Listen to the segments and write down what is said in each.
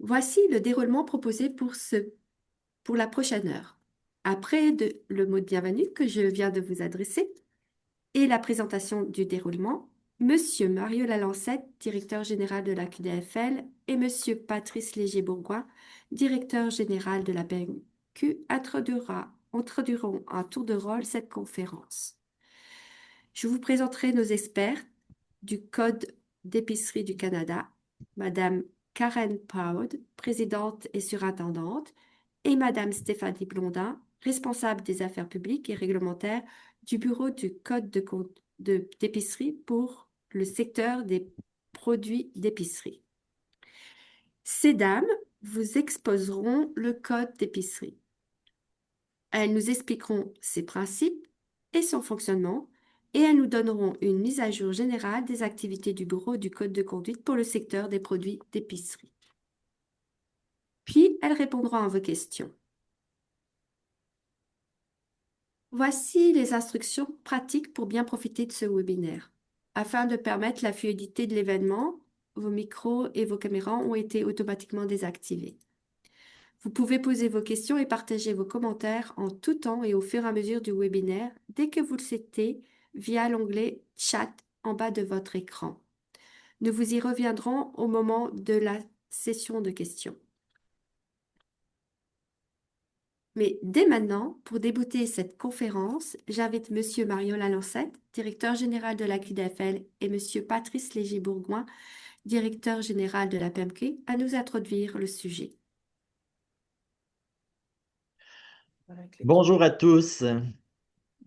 Voici le déroulement proposé pour la prochaine heure. Après le mot de bienvenue que je viens de vous adresser et la présentation du déroulement, Monsieur Mario Lalancette, directeur général de la QDFL, et Monsieur Patrice Léger-Bourgoin, directeur général de la BMQ, introduiront à tour de rôle cette conférence. Je vous présenterai nos experts du Code d'épicerie du Canada, Madame Karen Powd, présidente et surintendante, et Madame Stéphanie Blondin, responsable des affaires publiques et réglementaires du Bureau du Code d'épicerie pour le secteur des produits d'épicerie. Ces dames vous exposeront le Code d'épicerie. Elles nous expliqueront ses principes et son fonctionnement, et elles nous donneront une mise à jour générale des activités du Bureau du Code de conduite pour le secteur des produits d'épicerie. Puis, elles répondront à vos questions. Voici les instructions pratiques pour bien profiter de ce webinaire. Afin de permettre la fluidité de l'événement, vos micros et vos caméras ont été automatiquement désactivés. Vous pouvez poser vos questions et partager vos commentaires en tout temps et au fur et à mesure du webinaire dès que vous le souhaitez via l'onglet Chat en bas de votre écran. Nous vous y reviendrons au moment de la session de questions. Mais dès maintenant, pour débuter cette conférence, j'invite Monsieur Mario Lalancette, directeur général de la QDFL, et Monsieur Patrice Léger-Bourgoin, directeur général de la PMQ, à nous introduire le sujet. Bonjour à tous.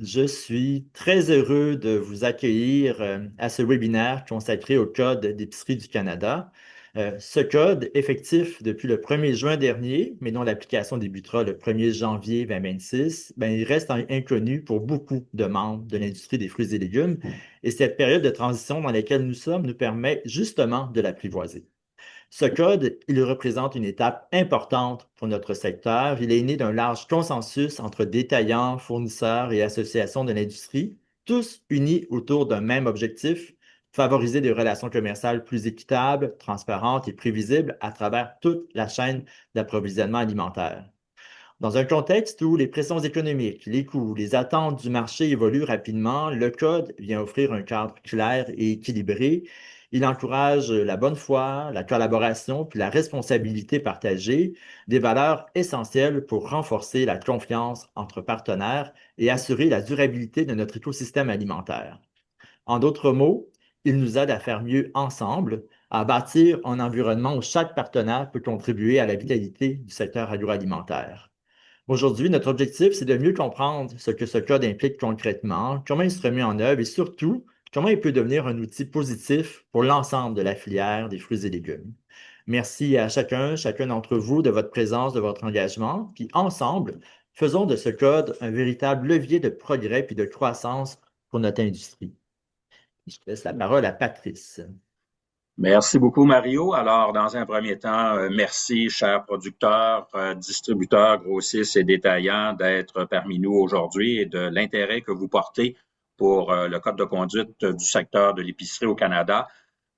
Je suis très heureux de vous accueillir à ce webinaire consacré au Code d'épicerie du Canada. Ce code, effectif depuis le 1er juin dernier, mais dont l'application débutera le 1er janvier 2026, il reste inconnu pour beaucoup de membres de l'industrie des fruits et légumes. Et cette période de transition dans laquelle nous sommes nous permet justement de l'apprivoiser. Ce code, il représente une étape importante pour notre secteur. Il est né d'un large consensus entre détaillants, fournisseurs et associations de l'industrie, tous unis autour d'un même objectif, favoriser des relations commerciales plus équitables, transparentes et prévisibles à travers toute la chaîne d'approvisionnement alimentaire. Dans un contexte où les pressions économiques, les coûts, les attentes du marché évoluent rapidement, le Code vient offrir un cadre clair et équilibré. Il encourage la bonne foi, la collaboration puis la responsabilité partagée, des valeurs essentielles pour renforcer la confiance entre partenaires et assurer la durabilité de notre écosystème alimentaire. En d'autres mots, il nous aide à faire mieux ensemble, à bâtir un environnement où chaque partenaire peut contribuer à la vitalité du secteur agroalimentaire. Aujourd'hui, notre objectif, c'est de mieux comprendre ce que ce code implique concrètement, comment il se remet en œuvre et surtout, comment il peut devenir un outil positif pour l'ensemble de la filière des fruits et légumes. Merci à chacun d'entre vous de votre présence, de votre engagement, puis ensemble, faisons de ce code un véritable levier de progrès puis de croissance pour notre industrie. Je laisse la parole à Patrice. Merci beaucoup, Mario. Alors, dans un premier temps, merci, chers producteurs, distributeurs, grossistes et détaillants, d'être parmi nous aujourd'hui et de l'intérêt que vous portez pour le code de conduite du secteur de l'épicerie au Canada.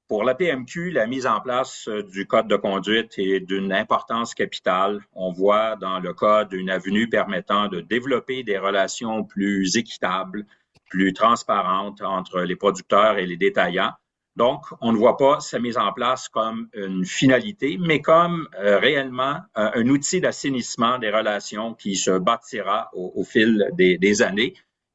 Pour la PMQ, la mise en place du code de conduite est d'une importance capitale. On voit dans le code une avenue permettant de développer des relations plus équitables, plus transparentes entre les producteurs et les détaillants. Donc, on ne voit pas sa mise en place comme une finalité, mais comme réellement un outil d'assainissement des relations qui se bâtira au fil des années.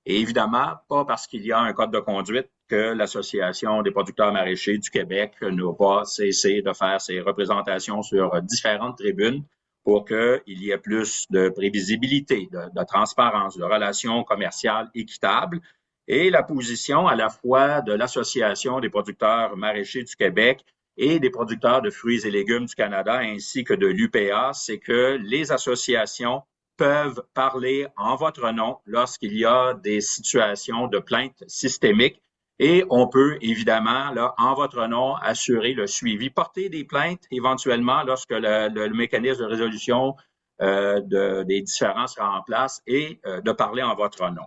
Et évidemment, pas parce qu'il y a un code de conduite que l'Association des producteurs maraîchers du Québec n'a pas cessé de faire ses représentations sur différentes tribunes pour qu'il y ait plus de prévisibilité, de transparence, de relations commerciales équitables. Et la position à la fois de l'Association des producteurs maraîchers du Québec et des producteurs de fruits et légumes du Canada, ainsi que de l'UPA, c'est que les associations peuvent parler en votre nom lorsqu'il y a des situations de plainte systémique et on peut évidemment, là, en votre nom, assurer le suivi, porter des plaintes éventuellement lorsque le mécanisme de résolution des différends sera en place et de parler en votre nom.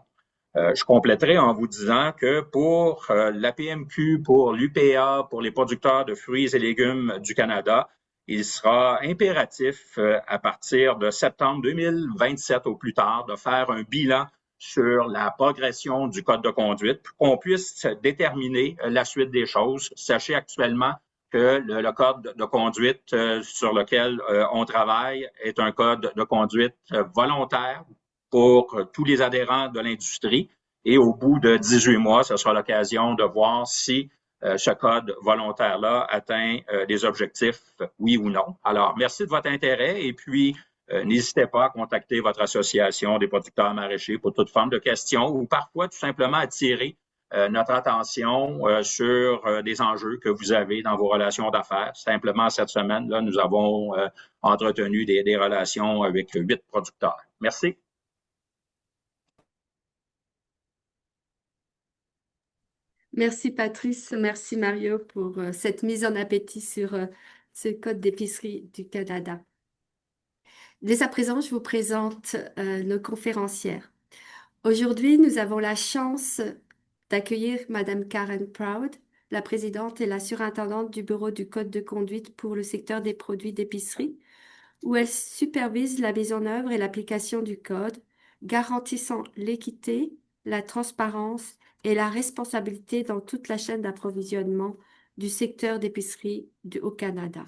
Je compléterai en vous disant que pour la PMQ, pour l'UPA, pour les producteurs de fruits et légumes du Canada, il sera impératif à partir de septembre 2027 au plus tard de faire un bilan sur la progression du code de conduite pour qu'on puisse déterminer la suite des choses. Sachez actuellement que le code de conduite sur lequel on travaille est un code de conduite volontaire pour tous les adhérents de l'industrie. Et au bout de 18 mois, ce sera l'occasion de voir si ce code volontaire-là atteint des objectifs, oui ou non. Alors, merci de votre intérêt et puis n'hésitez pas à contacter votre association des producteurs maraîchers pour toute forme de questions ou parfois tout simplement attirer notre attention sur des enjeux que vous avez dans vos relations d'affaires. Simplement, cette semaine, là, nous avons entretenu des relations avec 8 producteurs. Merci. Merci Patrice, merci Mario pour cette mise en appétit sur ce code d'épicerie du Canada. Dès à présent, je vous présente nos conférencières. Aujourd'hui, nous avons la chance d'accueillir Madame Karen Proud, la présidente et la surintendante du Bureau du Code de conduite pour le secteur des produits d'épicerie, où elle supervise la mise en œuvre et l'application du code, garantissant l'équité, la transparence et la responsabilité dans toute la chaîne d'approvisionnement du secteur d'épicerie au Canada.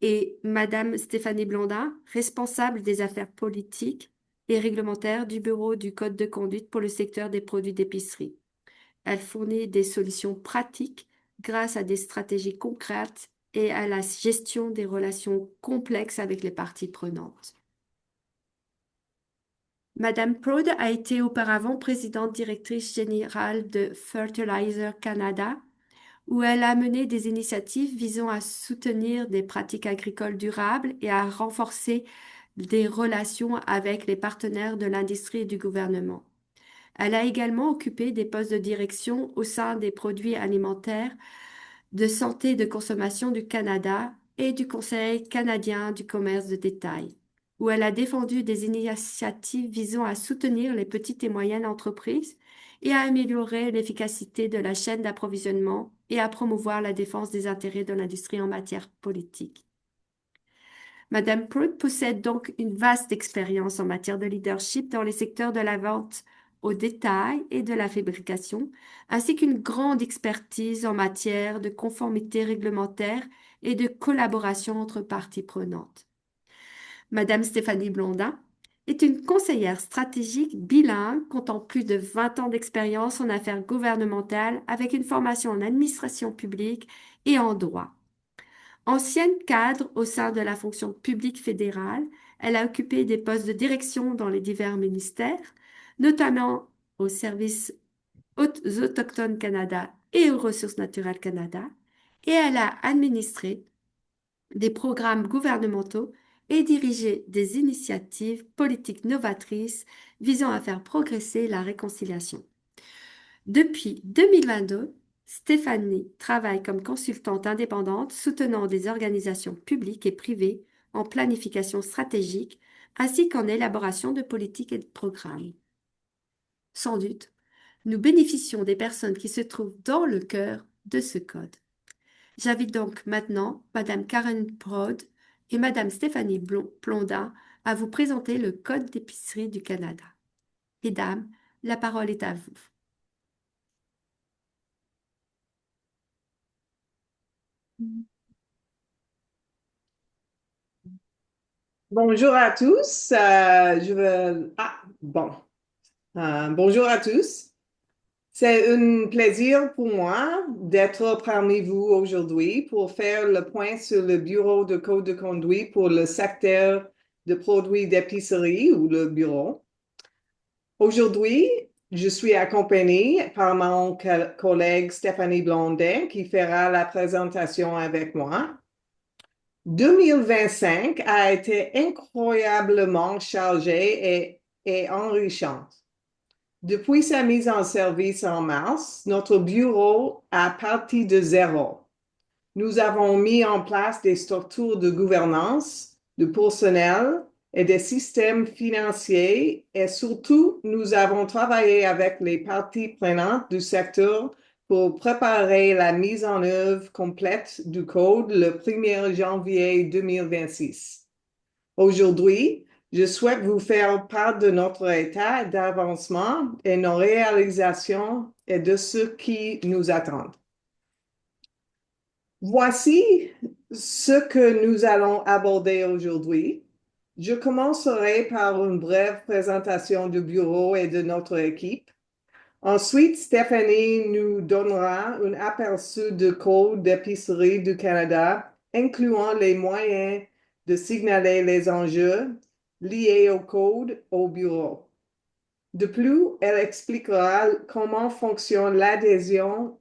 Et Madame Stéphanie Blondin, responsable des affaires politiques et réglementaires du Bureau du Code de conduite pour le secteur des produits d'épicerie. Elle fournit des solutions pratiques grâce à des stratégies concrètes et à la gestion des relations complexes avec les parties prenantes. Madame Proud a été auparavant présidente directrice générale de Fertilizer Canada, où elle a mené des initiatives visant à soutenir des pratiques agricoles durables et à renforcer des relations avec les partenaires de l'industrie et du gouvernement. Elle a également occupé des postes de direction au sein des produits alimentaires de santé et de consommation du Canada et du Conseil canadien du commerce de détail, où elle a défendu des initiatives visant à soutenir les petites et moyennes entreprises et à améliorer l'efficacité de la chaîne d'approvisionnement et à promouvoir la défense des intérêts de l'industrie en matière politique. Madame Proud possède donc une vaste expérience en matière de leadership dans les secteurs de la vente au détail et de la fabrication, ainsi qu'une grande expertise en matière de conformité réglementaire et de collaboration entre parties prenantes. Madame Stéphanie Blondin est une conseillère stratégique bilingue comptant plus de 20 ans d'expérience en affaires gouvernementales avec une formation en administration publique et en droit. Ancienne cadre au sein de la fonction publique fédérale, elle a occupé des postes de direction dans les divers ministères, notamment au Service Autochtones Canada et aux Ressources naturelles Canada, et elle a administré des programmes gouvernementaux et dirigé des initiatives politiques novatrices visant à faire progresser la réconciliation. Depuis 2022, Stéphanie travaille comme consultante indépendante soutenant des organisations publiques et privées en planification stratégique ainsi qu'en élaboration de politiques et de programmes. Sans doute, nous bénéficions des personnes qui se trouvent dans le cœur de ce code. J'invite donc maintenant Madame Karen Proud et Madame Stéphanie Blondin à vous présenter le Code d'épicerie du Canada. Mesdames, la parole est à vous. Bonjour à tous. Bonjour à tous. C'est un plaisir pour moi d'être parmi vous aujourd'hui pour faire le point sur le Bureau de code de conduite pour le secteur de produits d'épicerie ou le bureau. Aujourd'hui, je suis accompagnée par mon collègue Stéphanie Blondin qui fera la présentation avec moi. 2025 a été incroyablement chargé et enrichante. Depuis sa mise en service en mars, notre bureau a parti de zéro. Nous avons mis en place des structures de gouvernance, de personnel et des systèmes financiers et surtout, nous avons travaillé avec les parties prenantes du secteur pour préparer la mise en œuvre complète du code le 1er janvier 2026. Aujourd'hui, je souhaite vous faire part de notre état d'avancement et nos réalisations et de ce qui nous attend. Voici ce que nous allons aborder aujourd'hui. Je commencerai par une brève présentation du bureau et de notre équipe. Ensuite, Stéphanie nous donnera un aperçu du Code d'épicerie du Canada, incluant les moyens de signaler les enjeux liés au code au bureau. De plus, elle expliquera comment fonctionne l'adhésion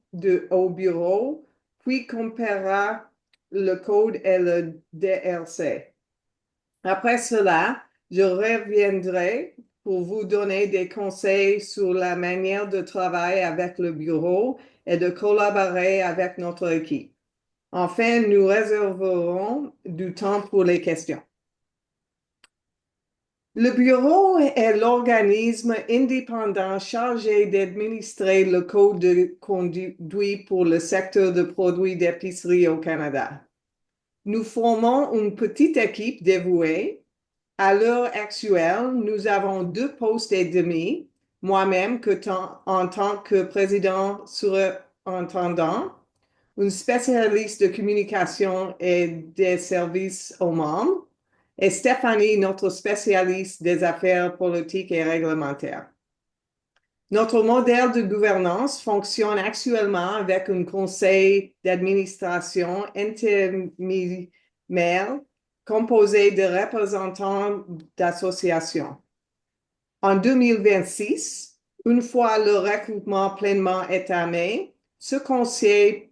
au bureau, puis comparera le code et le DRC. Après cela, je reviendrai pour vous donner des conseils sur la manière de travailler avec le bureau et de collaborer avec notre équipe. Enfin, nous réserverons du temps pour les questions. Le bureau est l'organisme indépendant chargé d'administrer le code de conduite pour le secteur de produits d'épicerie au Canada. Nous formons une petite équipe dévouée. À l'heure actuelle, nous avons 2 postes et demi, moi-même en tant que président surintendant, une spécialiste de communication et des services aux membres, et Stéphanie, notre spécialiste des affaires politiques et réglementaires. Notre modèle de gouvernance fonctionne actuellement avec un conseil d'administration intermédiaire composé de représentants d'associations. En 2026, une fois le recrutement pleinement étamé, ce conseil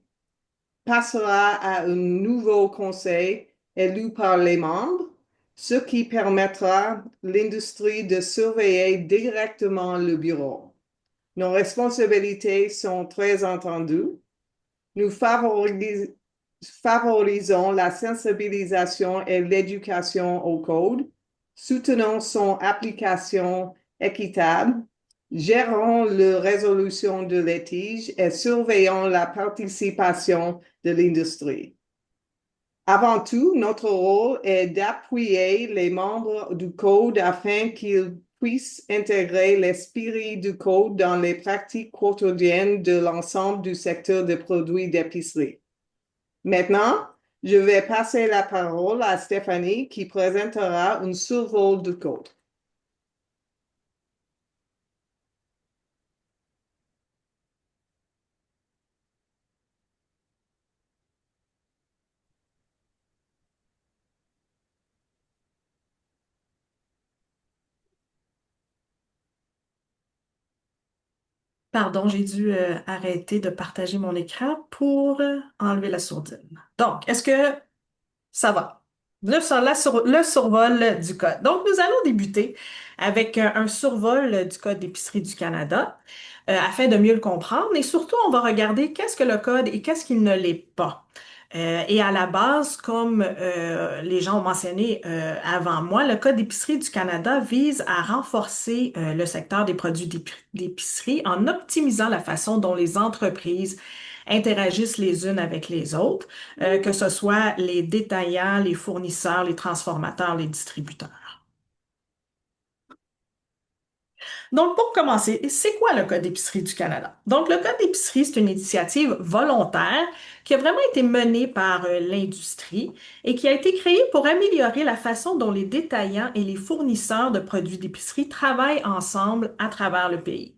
passera à un nouveau conseil élu par les membres, ce qui permettra l'industrie de surveiller directement le bureau. Nos responsabilités sont très entendues. Nous favorisons la sensibilisation et l'éducation au code, soutenons son application équitable, gérons la résolution de litiges et surveillons la participation de l'industrie. Avant tout, notre rôle est d'appuyer les membres du code afin qu'ils puissent intégrer l'esprit du code dans les pratiques quotidiennes de l'ensemble du secteur des produits d'épicerie. Maintenant, je vais passer la parole à Stéphanie qui présentera un survol du code. Pardon, j'ai dû arrêter de partager mon écran pour enlever la sourdine. Donc, est-ce que ça va? Le survol du code. Donc, nous allons débuter avec un survol du Code d'épicerie du Canada afin de mieux le comprendre. Et surtout, on va regarder qu'est-ce que le code et qu'est-ce qu'il ne l'est pas. Et à la base, comme les gens ont mentionné avant moi, le Code d'épicerie du Canada vise à renforcer le secteur des produits d'épicerie en optimisant la façon dont les entreprises interagissent les unes avec les autres, que ce soit les détaillants, les fournisseurs, les transformateurs, les distributeurs. Donc, pour commencer, c'est quoi le Code d'épicerie du Canada? Donc, le Code d'épicerie, c'est une initiative volontaire qui a vraiment été menée par l'industrie et qui a été créée pour améliorer la façon dont les détaillants et les fournisseurs de produits d'épicerie travaillent ensemble à travers le pays.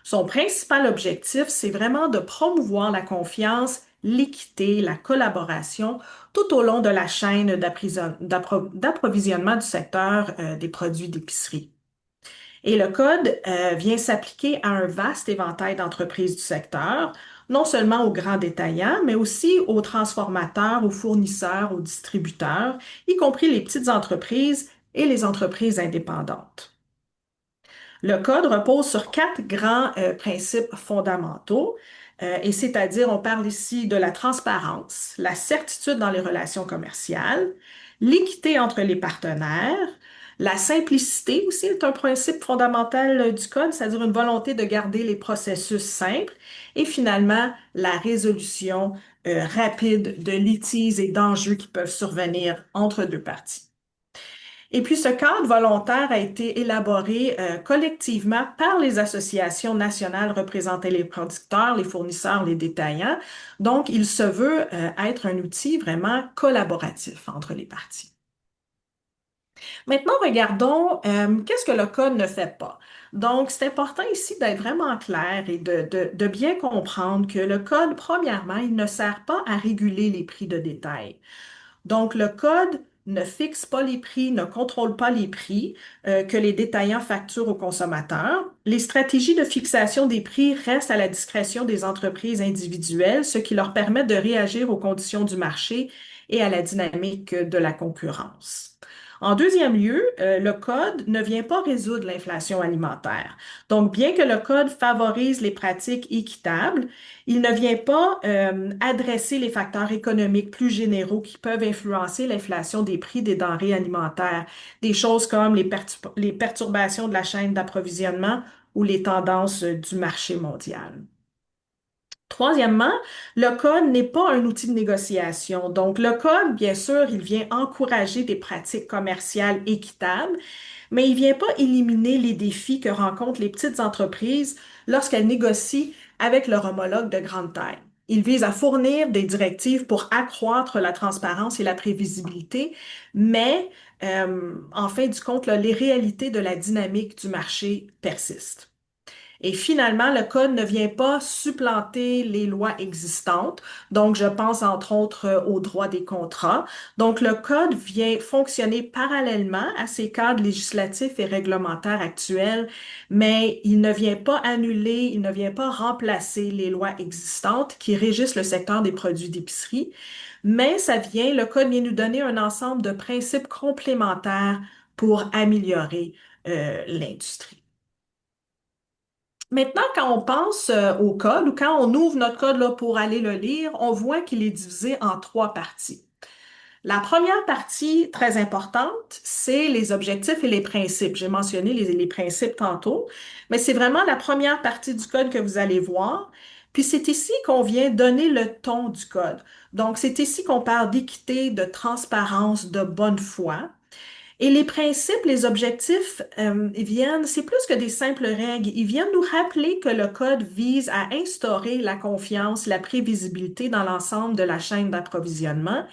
Son principal objectif, c'est vraiment de promouvoir la confiance, l'équité, la collaboration tout au long de la chaîne d'approvisionnement du secteur des produits d'épicerie. Et le code vient s'appliquer à un vaste éventail d'entreprises du secteur, non seulement aux grands détaillants, mais aussi aux transformateurs, aux fournisseurs, aux distributeurs, y compris les petites entreprises et les entreprises indépendantes. Le code repose sur 4 grands principes fondamentaux, et c'est-à-dire, on parle ici de la transparence, la certitude dans les relations commerciales, l'équité entre les partenaires, La simplicité aussi est un principe fondamental du code, c'est-à-dire une volonté de garder les processus simples. Et finalement, la résolution rapide de litiges et d'enjeux qui peuvent survenir entre deux parties. Et puis, ce cadre volontaire a été élaboré collectivement par les associations nationales représentant les producteurs, les fournisseurs, les détaillants. Donc, il se veut être un outil vraiment collaboratif entre les parties. Maintenant, regardons qu'est-ce que le code ne fait pas. Donc, c'est important ici d'être vraiment clair et de bien comprendre que le code, premièrement, il ne sert pas à réguler les prix de détail. Donc, le code ne fixe pas les prix, ne contrôle pas les prix que les détaillants facturent aux consommateurs. Les stratégies de fixation des prix restent à la discrétion des entreprises individuelles, ce qui leur permet de réagir aux conditions du marché et à la dynamique de la concurrence. En deuxième lieu, le code ne vient pas résoudre l'inflation alimentaire. Donc, bien que le code favorise les pratiques équitables, il ne vient pas adresser les facteurs économiques plus généraux qui peuvent influencer l'inflation des prix des denrées alimentaires, des choses comme les perturbations de la chaîne d'approvisionnement ou les tendances du marché mondial. Troisièmement, le code n'est pas un outil de négociation. Donc, le code, bien sûr, il vient encourager des pratiques commerciales équitables, mais il ne vient pas éliminer les défis que rencontrent les petites entreprises lorsqu'elles négocient avec leur homologue de grande taille. Il vise à fournir des directives pour accroître la transparence et la prévisibilité, mais en fin du compte, là, les réalités de la dynamique du marché persistent. Et finalement, le code ne vient pas supplanter les lois existantes. Donc, je pense entre autres au droit des contrats. Donc, le code vient fonctionner parallèlement à ces cadres législatifs et réglementaires actuels, mais il ne vient pas annuler, il ne vient pas remplacer les lois existantes qui régissent le secteur des produits d'épicerie, mais le code vient nous donner un ensemble de principes complémentaires pour améliorer l'industrie. Maintenant, quand on pense au code ou quand on ouvre notre code là, pour aller le lire, on voit qu'il est divisé en trois parties. La première partie, très importante, c'est les objectifs et les principes. J'ai mentionné les principes tantôt, mais c'est vraiment la première partie du code que vous allez voir. Puis c'est ici qu'on vient donner le ton du code. Donc, c'est ici qu'on parle d'équité, de transparence, de bonne foi. Et les principes, les objectifs, c'est plus que des simples règles. Ils viennent nous rappeler que le code vise à instaurer la confiance, la prévisibilité dans l'ensemble de la chaîne d'approvisionnement.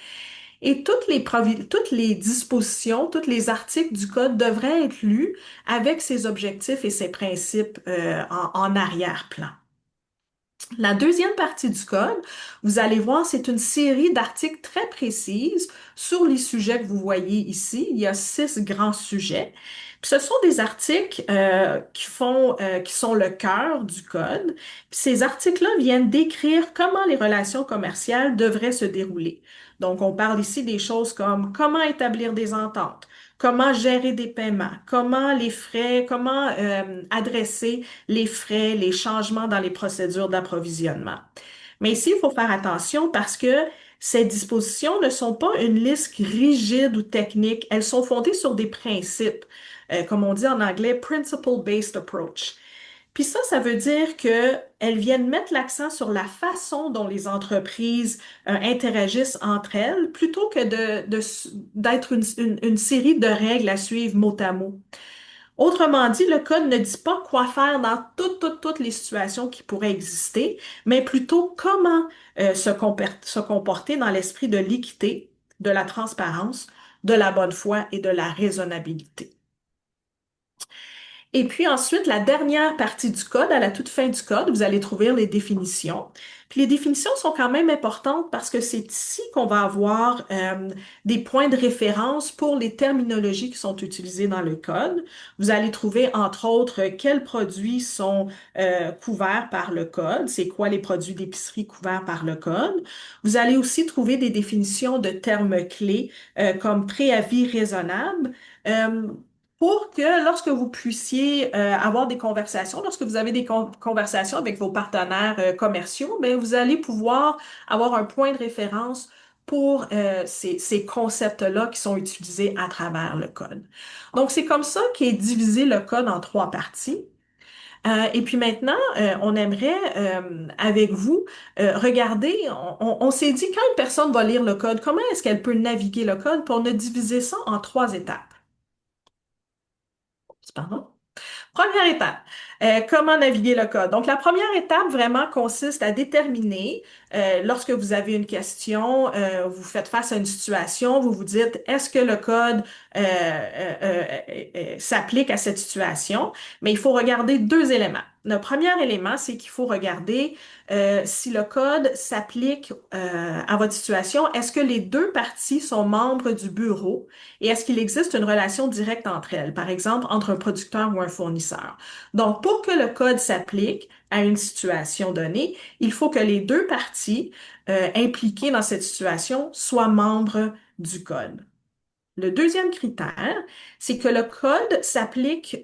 Et toutes les dispositions, tous les articles du code devraient être lus avec ces objectifs et ces principes en arrière-plan. La deuxième partie du code, vous allez voir, c'est une série d'articles très précises sur les sujets que vous voyez ici. Il y a 6 grands sujets. Puis ce sont des articles qui sont le cœur du code. Puis ces articles-là viennent décrire comment les relations commerciales devraient se dérouler. Donc, on parle ici des choses comme comment établir des ententes, comment gérer des paiements, comment adresser les frais, les changements dans les procédures d'approvisionnement. Mais ici, il faut faire attention parce que ces dispositions ne sont pas une liste rigide ou technique. Elles sont fondées sur des principes, comme on dit en anglais, principle-based approach. Puis ça veut dire qu'elles viennent mettre l'accent sur la façon dont les entreprises interagissent entre elles plutôt que d'être une série de règles à suivre mot à mot. Autrement dit, le code ne dit pas quoi faire dans toutes les situations qui pourraient exister, mais plutôt comment se comporter dans l'esprit de l'équité, de la transparence, de la bonne foi et de la raisonnabilité. Et puis ensuite, la dernière partie du code, à la toute fin du code, vous allez trouver les définitions. Puis les définitions sont quand même importantes parce que c'est ici qu'on va avoir des points de référence pour les terminologies qui sont utilisées dans le code. Vous allez trouver, entre autres, quels produits sont couverts par le code, c'est quoi les produits d'épicerie couverts par le code. Vous allez aussi trouver des définitions de termes clés comme préavis raisonnable. Pour que lorsque vous puissiez avoir des conversations, lorsque vous avez des conversations avec vos partenaires commerciaux, bien, vous allez pouvoir avoir un point de référence pour ces concepts-là qui sont utilisés à travers le code. Donc, c'est comme ça qu'est divisé le code en trois parties. Et puis maintenant, on aimerait, avec vous, regarder, on s'est dit, quand une personne va lire le code, comment est-ce qu'elle peut naviguer le code? Puis on a divisé ça en trois étapes. Pardon? Première étape, comment naviguer le code. Donc, la première étape vraiment consiste à déterminer, lorsque vous avez une question, vous faites face à une situation, vous vous dites, est-ce que le code s'applique à cette situation? Mais il faut regarder deux éléments. Le premier élément, c'est qu'il faut regarder si le code s'applique à votre situation. Est-ce que les deux parties sont membres du bureau et est-ce qu'il existe une relation directe entre elles, par exemple entre un producteur ou un fournisseur? Donc, pour que le code s'applique à une situation donnée, il faut que les deux parties impliquées dans cette situation soient membres du code. Le deuxième critère, c'est que le code s'applique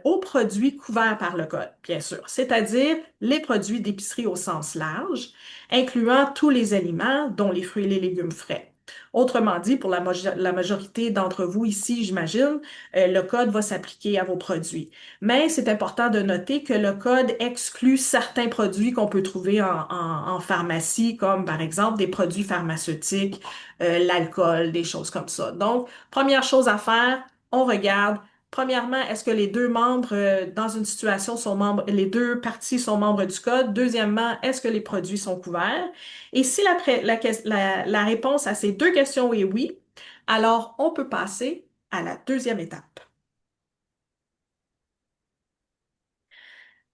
aux produits couverts par le code, bien sûr, c'est-à-dire les produits d'épicerie au sens large, incluant tous les aliments, dont les fruits et les légumes frais. Autrement dit, pour la majorité d'entre vous ici, j'imagine, le code va s'appliquer à vos produits. Mais c'est important de noter que le code exclut certains produits qu'on peut trouver en pharmacie, comme par exemple des produits pharmaceutiques, l'alcool, des choses comme ça. Donc, première chose à faire, on regarde. Premièrement, est-ce que les deux membres dans une situation sont membres, les deux parties sont membres du code? Deuxièmement, est-ce que les produits sont couverts? Et si la réponse à ces deux questions est oui, alors on peut passer à la deuxième étape.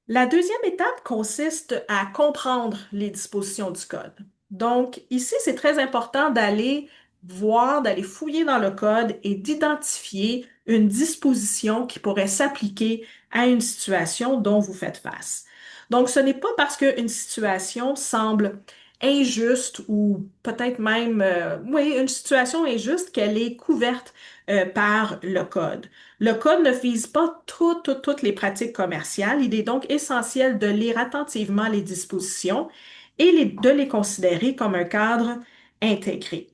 La deuxième étape consiste à comprendre les dispositions du code. Donc, ici, c'est très important d'aller voir, d'aller fouiller dans le code et d'identifier une disposition qui pourrait s'appliquer à une situation dont vous faites face. Donc, ce n'est pas parce qu'une situation semble injuste ou peut-être même, oui, une situation injuste qu'elle est couverte par le code. Le code ne vise pas toutes les pratiques commerciales. Il est donc essentiel de lire attentivement les dispositions et de les considérer comme un cadre intégré.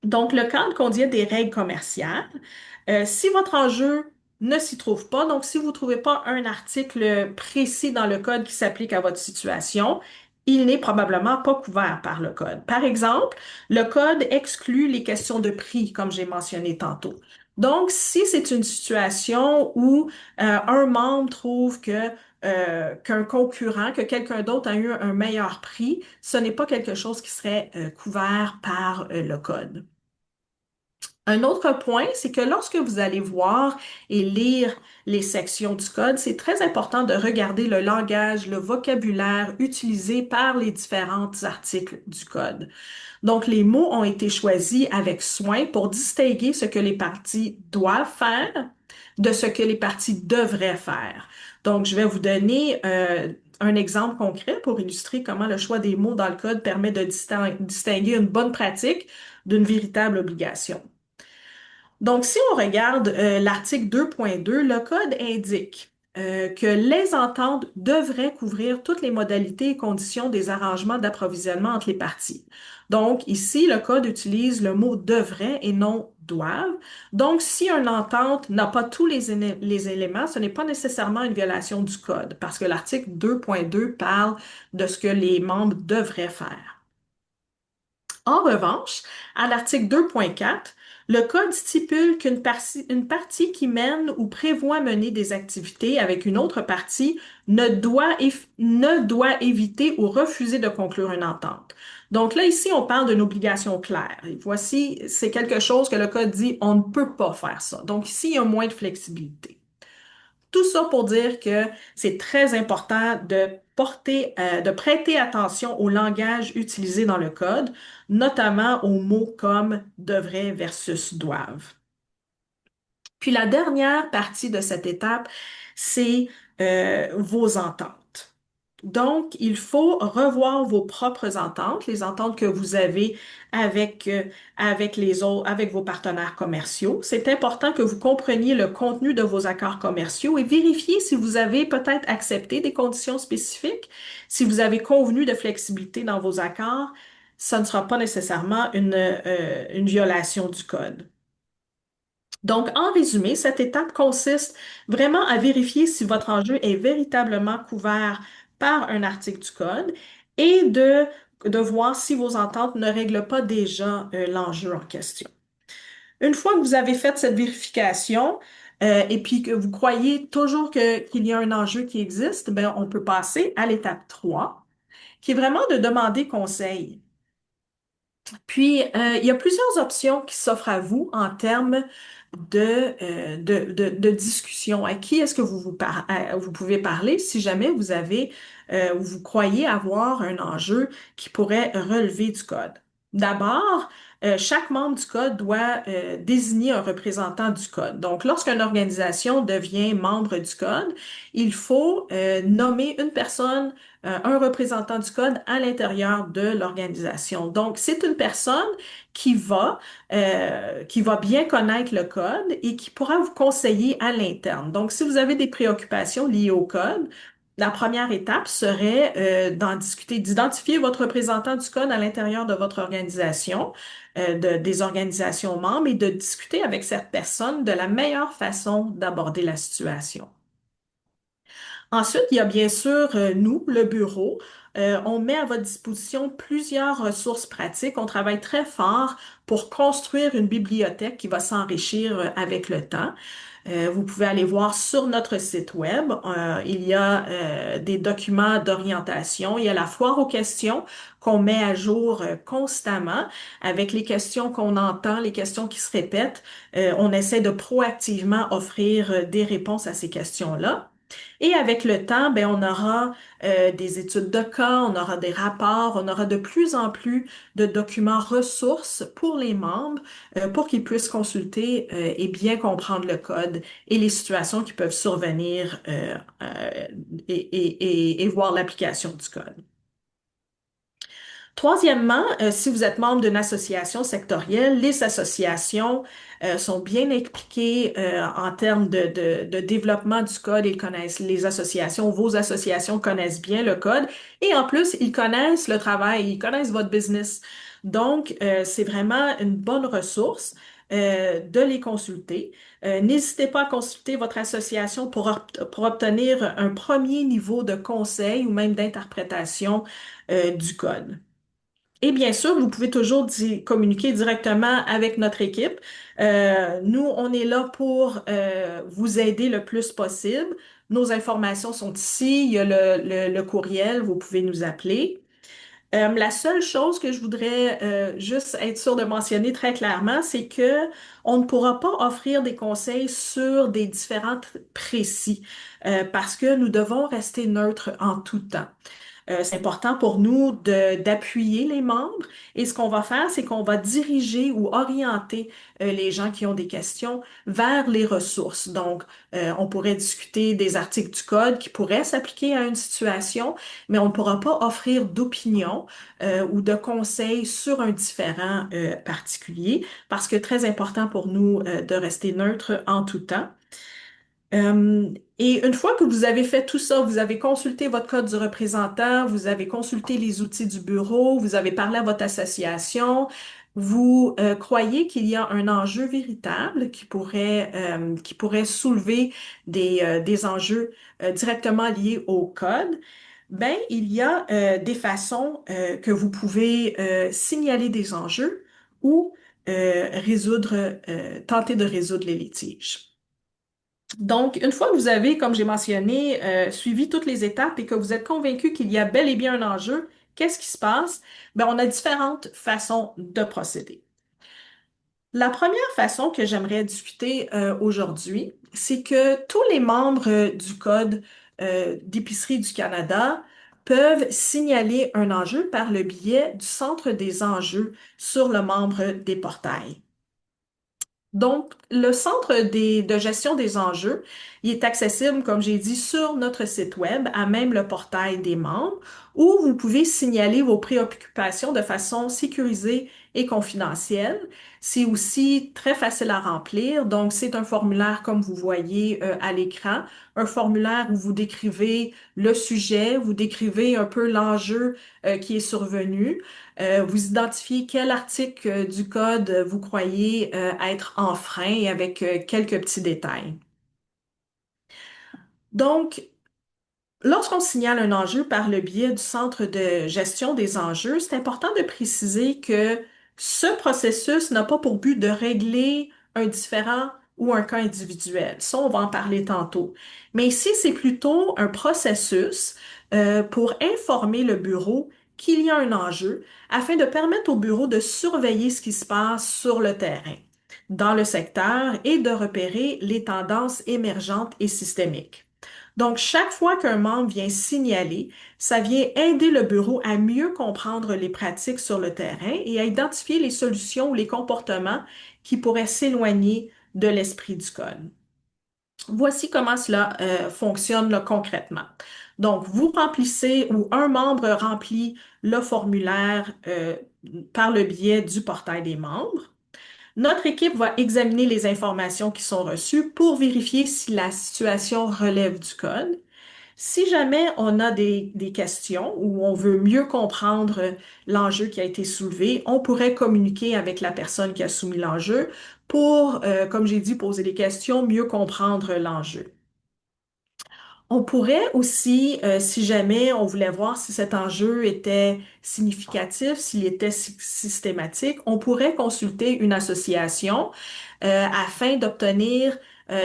Donc, le cadre contient des règles commerciales. Si votre enjeu ne s'y trouve pas, donc si vous ne trouvez pas un article précis dans le code qui s'applique à votre situation, il n'est probablement pas couvert par le code. Par exemple, le code exclut les questions de prix, comme j'ai mentionné tantôt. Donc, si c'est une situation où un membre trouve qu'un concurrent, que quelqu'un d'autre a eu un meilleur prix, ce n'est pas quelque chose qui serait couvert par le code. Un autre point, c'est que lorsque vous allez voir et lire les sections du code, c'est très important de regarder le langage, le vocabulaire utilisé par les différents articles du code. Donc, les mots ont été choisis avec soin pour distinguer ce que les parties doivent faire de ce que les parties devraient faire. Donc, je vais vous donner un exemple concret pour illustrer comment le choix des mots dans le code permet de distinguer une bonne pratique d'une véritable obligation. Donc, si on regarde l'article 2.2, le code indique que les ententes devraient couvrir toutes les modalités et conditions des arrangements d'approvisionnement entre les parties. Donc, ici, le code utilise le mot devrait et non doivent. Donc, si une entente n'a pas tous les éléments, ce n'est pas nécessairement une violation du code parce que l'article 2.2 parle de ce que les membres devraient faire. En revanche, à l'article 2.4, le code stipule qu'une partie qui mène ou prévoit mener des activités avec une autre partie ne doit éviter ou refuser de conclure une entente. Donc là, ici, on parle d'une obligation claire. Et voici, c'est quelque chose que le code dit, on ne peut pas faire ça. Donc ici, il y a moins de flexibilité. Tout ça pour dire que c'est très important de prêter attention au langage utilisé dans le code, notamment aux mots comme devrait versus doivent. Puis la dernière partie de cette étape, c'est vos ententes. Donc, il faut revoir vos propres ententes, les ententes que vous avez avec avec vos partenaires commerciaux. C'est important que vous compreniez le contenu de vos accords commerciaux et vérifier si vous avez peut-être accepté des conditions spécifiques, si vous avez convenu de flexibilité dans vos accords. ça ne sera pas nécessairement une violation du code. Donc, en résumé, cette étape consiste vraiment à vérifier si votre enjeu est véritablement couvert par un article du code et de voir si vos ententes ne règlent pas déjà l'enjeu en question. Une fois que vous avez fait cette vérification, et puis que vous croyez toujours qu'il y a un enjeu qui existe, ben, on peut passer à l'étape 3, qui est vraiment de demander conseil. Puis, il y a plusieurs options qui s'offrent à vous en termes de discussion. À qui est-ce que vous pouvez parler si jamais vous avez ou vous croyez avoir un enjeu qui pourrait relever du code? D'abord, chaque membre du code doit désigner un représentant du code. Donc, lorsqu'une organisation devient membre du code, il faut nommer une personne, un représentant du code à l'intérieur de l'organisation. Donc, c'est une personne qui qui va bien connaître le code et qui pourra vous conseiller à l'interne. Donc, si vous avez des préoccupations liées au code, la première étape serait d'en discuter, d'identifier votre représentant du code à l'intérieur de votre organisation, des organisations membres et de discuter avec cette personne de la meilleure façon d'aborder la situation. Ensuite, il y a bien sûr nous, le bureau. On met à votre disposition plusieurs ressources pratiques. On travaille très fort pour construire une bibliothèque qui va s'enrichir avec le temps. Vous pouvez aller voir sur notre site web. Il y a des documents d'orientation. Il y a la foire aux questions qu'on met à jour constamment avec les questions qu'on entend, les questions qui se répètent. On essaie de proactivement offrir des réponses à ces questions-là. Et avec le temps, ben, on aura des études de cas, on aura des rapports, on aura de plus en plus de documents ressources pour les membres pour qu'ils puissent consulter et bien comprendre le code et les situations qui peuvent survenir et voir l'application du code. Troisièmement, si vous êtes membre d'une association sectorielle, les associations sont bien impliquées en termes de développement du code. Ils connaissent les associations, vos associations connaissent bien le code et en plus, ils connaissent le travail, ils connaissent votre business. Donc, c'est vraiment une bonne ressource. De les consulter. N'hésitez pas à consulter votre association pour obtenir un premier niveau de conseil ou même d'interprétation du code. Et bien sûr, vous pouvez toujours communiquer directement avec notre équipe. Nous, on est là pour vous aider le plus possible. Nos informations sont ici. Il y a le courriel. Vous pouvez nous appeler. La seule chose que je voudrais juste être sûre de mentionner très clairement, c'est que on ne pourra pas offrir des conseils sur des différents précis parce que nous devons rester neutres en tout temps. C'est important pour nous d'appuyer les membres et ce qu'on va faire, c'est qu'on va diriger ou orienter les gens qui ont des questions vers les ressources. Donc, on pourrait discuter des articles du code qui pourraient s'appliquer à une situation, mais on ne pourra pas offrir d'opinion ou de conseils sur un différent particulier parce que très important pour nous de rester neutre en tout temps. Et une fois que vous avez fait tout ça, vous avez consulté votre code du représentant, vous avez consulté les outils du bureau, vous avez parlé à votre association, vous croyez qu'il y a un enjeu véritable qui pourrait soulever des enjeux directement liés au code, ben, il y a des façons que vous pouvez signaler des enjeux ou tenter de résoudre les litiges. Donc, une fois que vous avez, comme j'ai mentionné, suivi toutes les étapes et que vous êtes convaincu qu'il y a bel et bien un enjeu, qu'est-ce qui se passe? Ben, on a différentes façons de procéder. La première façon que j'aimerais discuter aujourd'hui, c'est que tous les membres du Code d'épicerie du Canada peuvent signaler un enjeu par le biais du Centre des enjeux sur le membre des portails. Donc, le centre de gestion des enjeux, il est accessible, comme j'ai dit, sur notre site web, à même le portail des membres, où vous pouvez signaler vos préoccupations de façon sécurisée et confidentielle. C'est aussi très facile à remplir. Donc, c'est un formulaire comme vous voyez à l'écran, un formulaire où vous décrivez le sujet, vous décrivez un peu l'enjeu qui est survenu, vous identifiez quel article du code vous croyez être enfreint et avec quelques petits détails. Donc, lorsqu'on signale un enjeu par le biais du centre de gestion des enjeux, c'est important de préciser que ce processus n'a pas pour but de régler un différend ou un cas individuel. Ça, on va en parler tantôt. Mais ici, c'est plutôt un processus pour informer le bureau qu'il y a un enjeu afin de permettre au bureau de surveiller ce qui se passe sur le terrain, dans le secteur et de repérer les tendances émergentes et systémiques. Donc, chaque fois qu'un membre vient signaler, ça vient aider le bureau à mieux comprendre les pratiques sur le terrain et à identifier les solutions ou les comportements qui pourraient s'éloigner de l'esprit du code. Voici comment cela fonctionne là, concrètement. Donc, vous remplissez ou un membre remplit le formulaire par le biais du portail des membres. Notre équipe va examiner les informations qui sont reçues pour vérifier si la situation relève du code. Si jamais on a des questions ou on veut mieux comprendre l'enjeu qui a été soulevé, on pourrait communiquer avec la personne qui a soumis l'enjeu pour, comme j'ai dit, poser des questions, mieux comprendre l'enjeu. On pourrait aussi, si jamais on voulait voir si cet enjeu était significatif, s'il était systématique, on pourrait consulter une association afin d'obtenir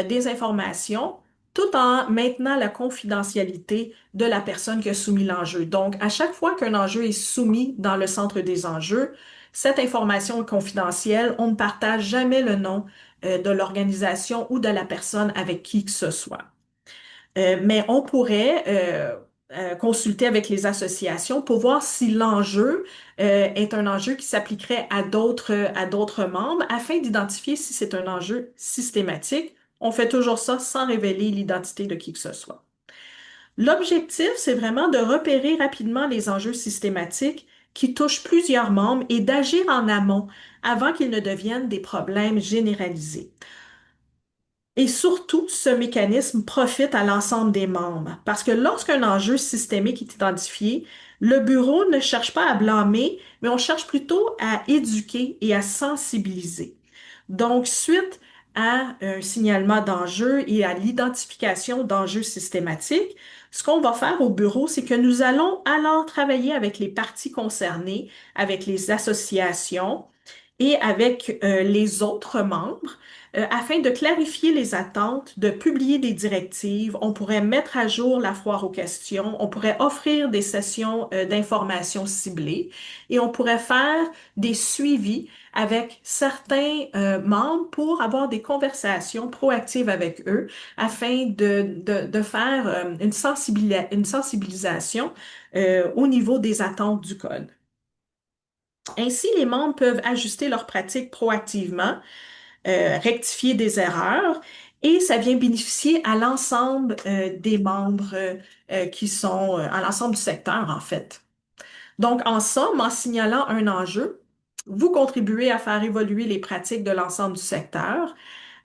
des informations tout en maintenant la confidentialité de la personne qui a soumis l'enjeu. Donc, à chaque fois qu'un enjeu est soumis dans le centre des enjeux, cette information est confidentielle. On ne partage jamais le nom de l'organisation ou de la personne avec qui que ce soit. Mais on pourrait consulter avec les associations pour voir si l'enjeu est un enjeu qui s'appliquerait à d'autres membres afin d'identifier si c'est un enjeu systématique. On fait toujours ça sans révéler l'identité de qui que ce soit. L'objectif, c'est vraiment de repérer rapidement les enjeux systématiques qui touchent plusieurs membres et d'agir en amont avant qu'ils ne deviennent des problèmes généralisés. Et surtout, ce mécanisme profite à l'ensemble des membres parce que lorsqu'un enjeu systémique est identifié, le bureau ne cherche pas à blâmer, mais on cherche plutôt à éduquer et à sensibiliser. Donc, suite à un signalement d'enjeu et à l'identification d'enjeux systématiques, ce qu'on va faire au bureau, c'est que nous allons alors travailler avec les parties concernées, avec les associations et avec les autres membres afin de clarifier les attentes, de publier des directives. On pourrait mettre à jour la foire aux questions, on pourrait offrir des sessions d'information ciblées et on pourrait faire des suivis avec certains membres pour avoir des conversations proactives avec eux afin de faire une sensibilisation au niveau des attentes du code. Ainsi, les membres peuvent ajuster leurs pratiques proactivement, rectifier des erreurs et ça vient bénéficier à l'ensemble des membres qui sont à l'ensemble du secteur, en fait. Donc, en somme, en signalant un enjeu, vous contribuez à faire évoluer les pratiques de l'ensemble du secteur,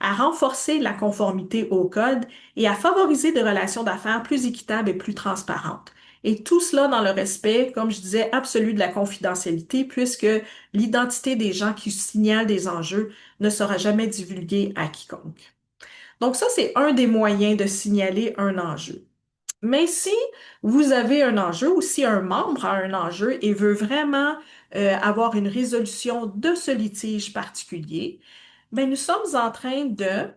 à renforcer la conformité au code et à favoriser des relations d'affaires plus équitables et plus transparentes. Et tout cela dans le respect, comme je disais, absolu de la confidentialité, puisque l'identité des gens qui signalent des enjeux ne sera jamais divulguée à quiconque. Donc ça, c'est un des moyens de signaler un enjeu. Mais si vous avez un enjeu ou si un membre a un enjeu et veut vraiment avoir une résolution de ce litige particulier, ben nous sommes en train de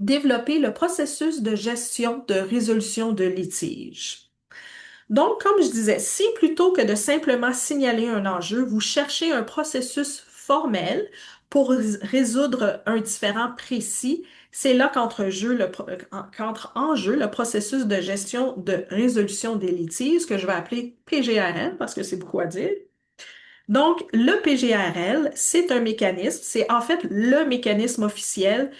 développer le processus de gestion de résolution de litige. Donc, comme je disais, si plutôt que de simplement signaler un enjeu, vous cherchez un processus formel pour résoudre un différend précis, c'est là qu'entre en jeu le processus de gestion de résolution des litiges, que je vais appeler PGRL parce que c'est beaucoup à dire. Donc, le PGRL, c'est un mécanisme, c'est en fait le mécanisme officiel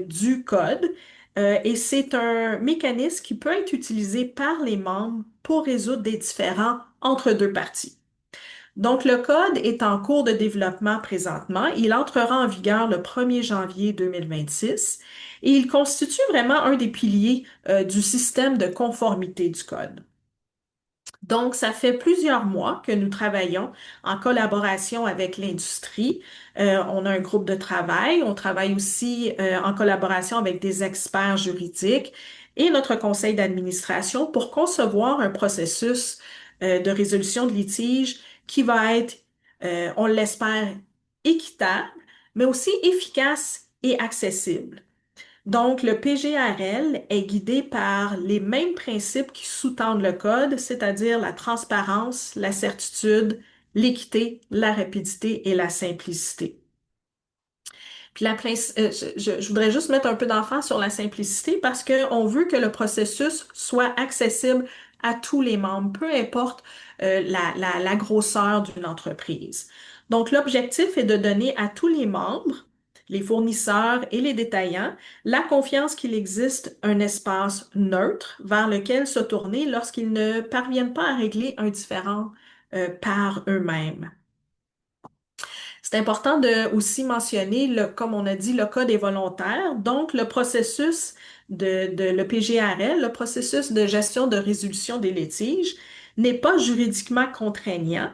du code et c'est un mécanisme qui peut être utilisé par les membres pour résoudre des différends entre deux parties. Donc, le code est en cours de développement présentement. Il entrera en vigueur le 1er janvier 2026 et il constitue vraiment un des piliers du système de conformité du code. Donc, ça fait plusieurs mois que nous travaillons en collaboration avec l'industrie. On a un groupe de travail. On travaille aussi en collaboration avec des experts juridiques et notre conseil d'administration pour concevoir un processus de résolution de litige qui va être, on l'espère, équitable, mais aussi efficace et accessible. Donc, le PGRL est guidé par les mêmes principes qui sous-tendent le code, c'est-à-dire la transparence, la certitude, l'équité, la rapidité et la simplicité. Puis je voudrais juste mettre un peu d'emphase sur la simplicité parce qu'on veut que le processus soit accessible à tous les membres, peu importe la grosseur d'une entreprise. Donc, l'objectif est de donner à tous les membres, les fournisseurs et les détaillants, la confiance qu'il existe un espace neutre vers lequel se tourner lorsqu'ils ne parviennent pas à régler un différend par eux-mêmes. C'est important de aussi mentionner, comme on a dit, le code est volontaire. Donc, le processus de le PGRL, le processus de gestion de résolution des litiges, n'est pas juridiquement contraignant.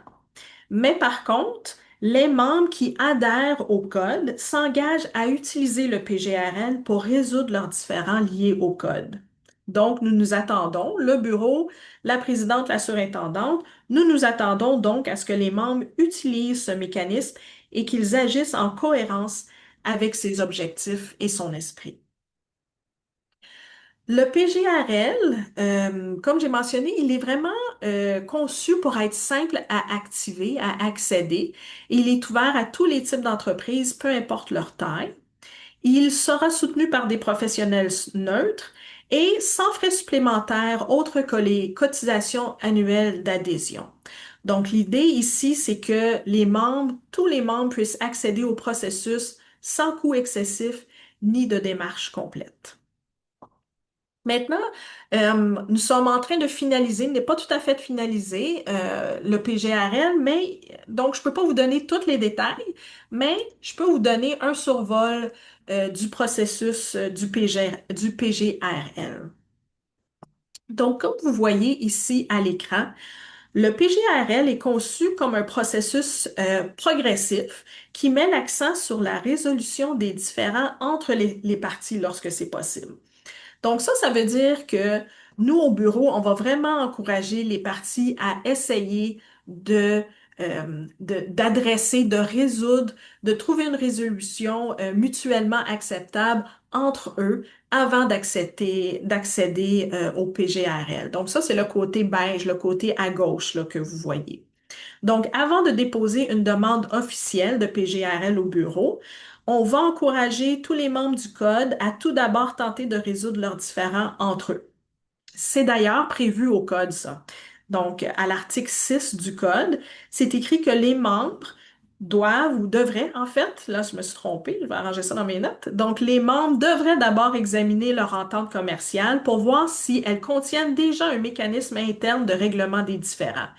Mais par contre, les membres qui adhèrent au code s'engagent à utiliser le PGRL pour résoudre leurs différends liés au code. Donc, nous nous attendons, le bureau, la présidente, la surintendante, nous nous attendons donc à ce que les membres utilisent ce mécanisme et qu'ils agissent en cohérence avec ses objectifs et son esprit. Le PGRL, comme j'ai mentionné, il est vraiment conçu pour être simple à activer, à accéder. Il est ouvert à tous les types d'entreprises, peu importe leur taille. Il sera soutenu par des professionnels neutres et sans frais supplémentaires autres que les cotisations annuelles d'adhésion. Donc, l'idée ici, c'est que tous les membres puissent accéder au processus sans coût excessif ni de démarche complète. Maintenant, nous sommes en train de finaliser, il n'est pas tout à fait finalisé, le PGRL, mais donc je ne peux pas vous donner tous les détails, mais je peux vous donner un survol du processus du PGRL. Donc, comme vous voyez ici à l'écran, le PGRL est conçu comme un processus progressif qui met l'accent sur la résolution des différends entre les parties lorsque c'est possible. Donc ça veut dire que nous, au bureau, on va vraiment encourager les parties à essayer d'adresser, de résoudre, de trouver une résolution mutuellement acceptable entre eux avant d'accéder au PGRL. Donc ça, c'est le côté beige, le côté à gauche là, que vous voyez. Donc, avant de déposer une demande officielle de PGRL au bureau, on va encourager tous les membres du code à tout d'abord tenter de résoudre leurs différends entre eux. C'est d'ailleurs prévu au code, ça. Donc, à l'article 6 du code, c'est écrit que les membres doivent ou devraient, en fait, là, je me suis trompée, je vais arranger ça dans mes notes. Donc, les membres devraient d'abord examiner leur entente commerciale pour voir si elles contiennent déjà un mécanisme interne de règlement des différends.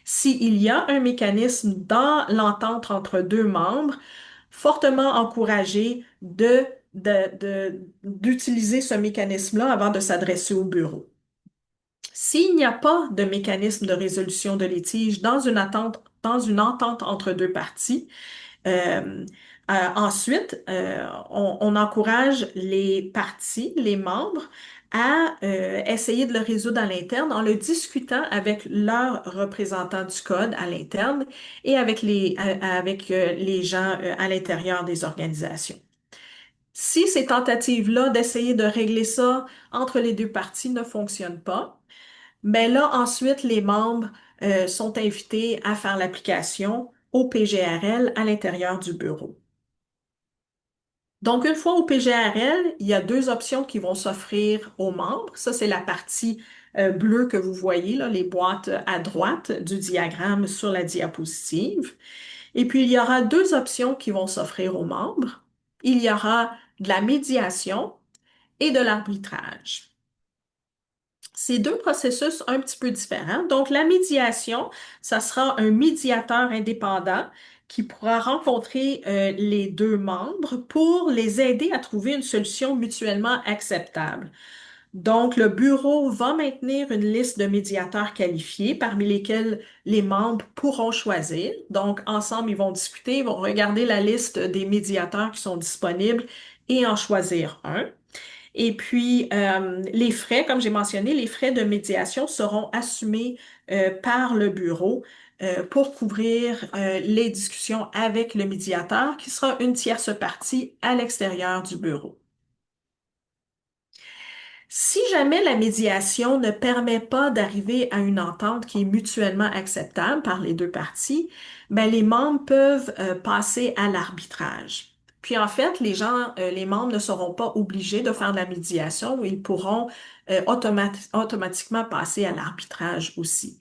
S'il y a un mécanisme dans l'entente entre deux membres, fortement encouragé d'utiliser ce mécanisme-là avant de s'adresser au bureau. S'il n'y a pas de mécanisme de résolution de litige dans une entente entre deux parties, ensuite, on encourage les parties, les membres, à essayer de le résoudre à l'interne en le discutant avec leurs représentants du code à l'interne et avec les gens à l'intérieur des organisations. Si ces tentatives-là d'essayer de régler ça entre les deux parties ne fonctionnent pas, ben là, ensuite, les membres sont invités à faire l'application au PGRL à l'intérieur du bureau. Donc, une fois au PGRL, il y a deux options qui vont s'offrir aux membres. Ça, c'est la partie bleue que vous voyez, là, les boîtes à droite du diagramme sur la diapositive. Et puis, il y aura deux options qui vont s'offrir aux membres. Il y aura de la médiation et de l'arbitrage. C'est deux processus un petit peu différents. Donc, la médiation, ça sera un médiateur indépendant qui pourra rencontrer les deux membres pour les aider à trouver une solution mutuellement acceptable. Donc, le bureau va maintenir une liste de médiateurs qualifiés parmi lesquels les membres pourront choisir. Donc, ensemble, ils vont discuter, ils vont regarder la liste des médiateurs qui sont disponibles et en choisir un. Et puis, les frais, comme j'ai mentionné, les frais de médiation seront assumés par le bureau pour couvrir les discussions avec le médiateur, qui sera une tierce partie à l'extérieur du bureau. Si jamais la médiation ne permet pas d'arriver à une entente qui est mutuellement acceptable par les deux parties, ben, les membres peuvent passer à l'arbitrage. Puis en fait, les membres ne seront pas obligés de faire de la médiation, ils pourront automatiquement passer à l'arbitrage aussi.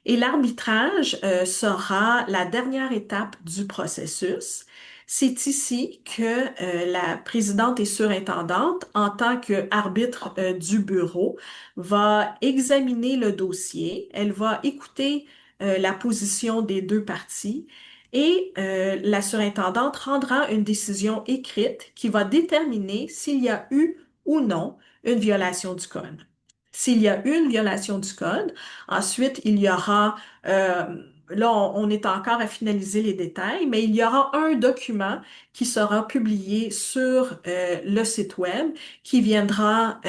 Et l'arbitrage sera la dernière étape du processus. C'est ici que la présidente et surintendante, en tant qu'arbitre du bureau, va examiner le dossier, elle va écouter la position des deux parties et la surintendante rendra une décision écrite qui va déterminer s'il y a eu ou non une violation du code. S'il y a eu une violation du code, ensuite, il y aura, là, on est encore à finaliser les détails, mais il y aura un document qui sera publié sur le site web qui viendra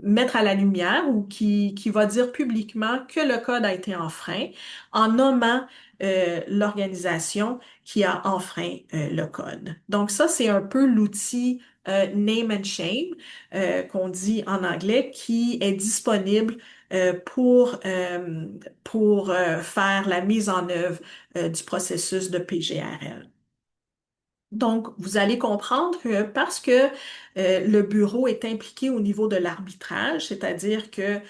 mettre à la lumière ou qui va dire publiquement que le code a été enfreint en nommant l'organisation qui a enfreint le code. Donc ça, c'est un peu l'outil Name and Shame qu'on dit en anglais, qui est disponible pour faire la mise en œuvre du processus de PGRL. Donc, vous allez comprendre que parce que le bureau est impliqué au niveau de l'arbitrage, c'est-à-dire que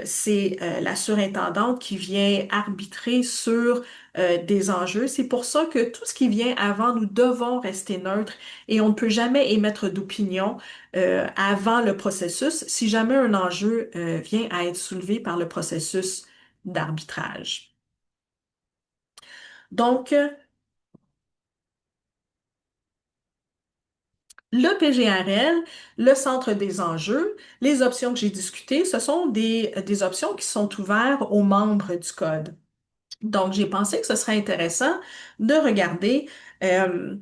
c'est la surintendante qui vient arbitrer sur des enjeux, c'est pour ça que tout ce qui vient avant, nous devons rester neutres et on ne peut jamais émettre d'opinion avant le processus si jamais un enjeu vient à être soulevé par le processus d'arbitrage. Donc, le PGRL, le centre des enjeux, les options que j'ai discutées, ce sont des options qui sont ouvertes aux membres du code. Donc, j'ai pensé que ce serait intéressant de regarder, euh,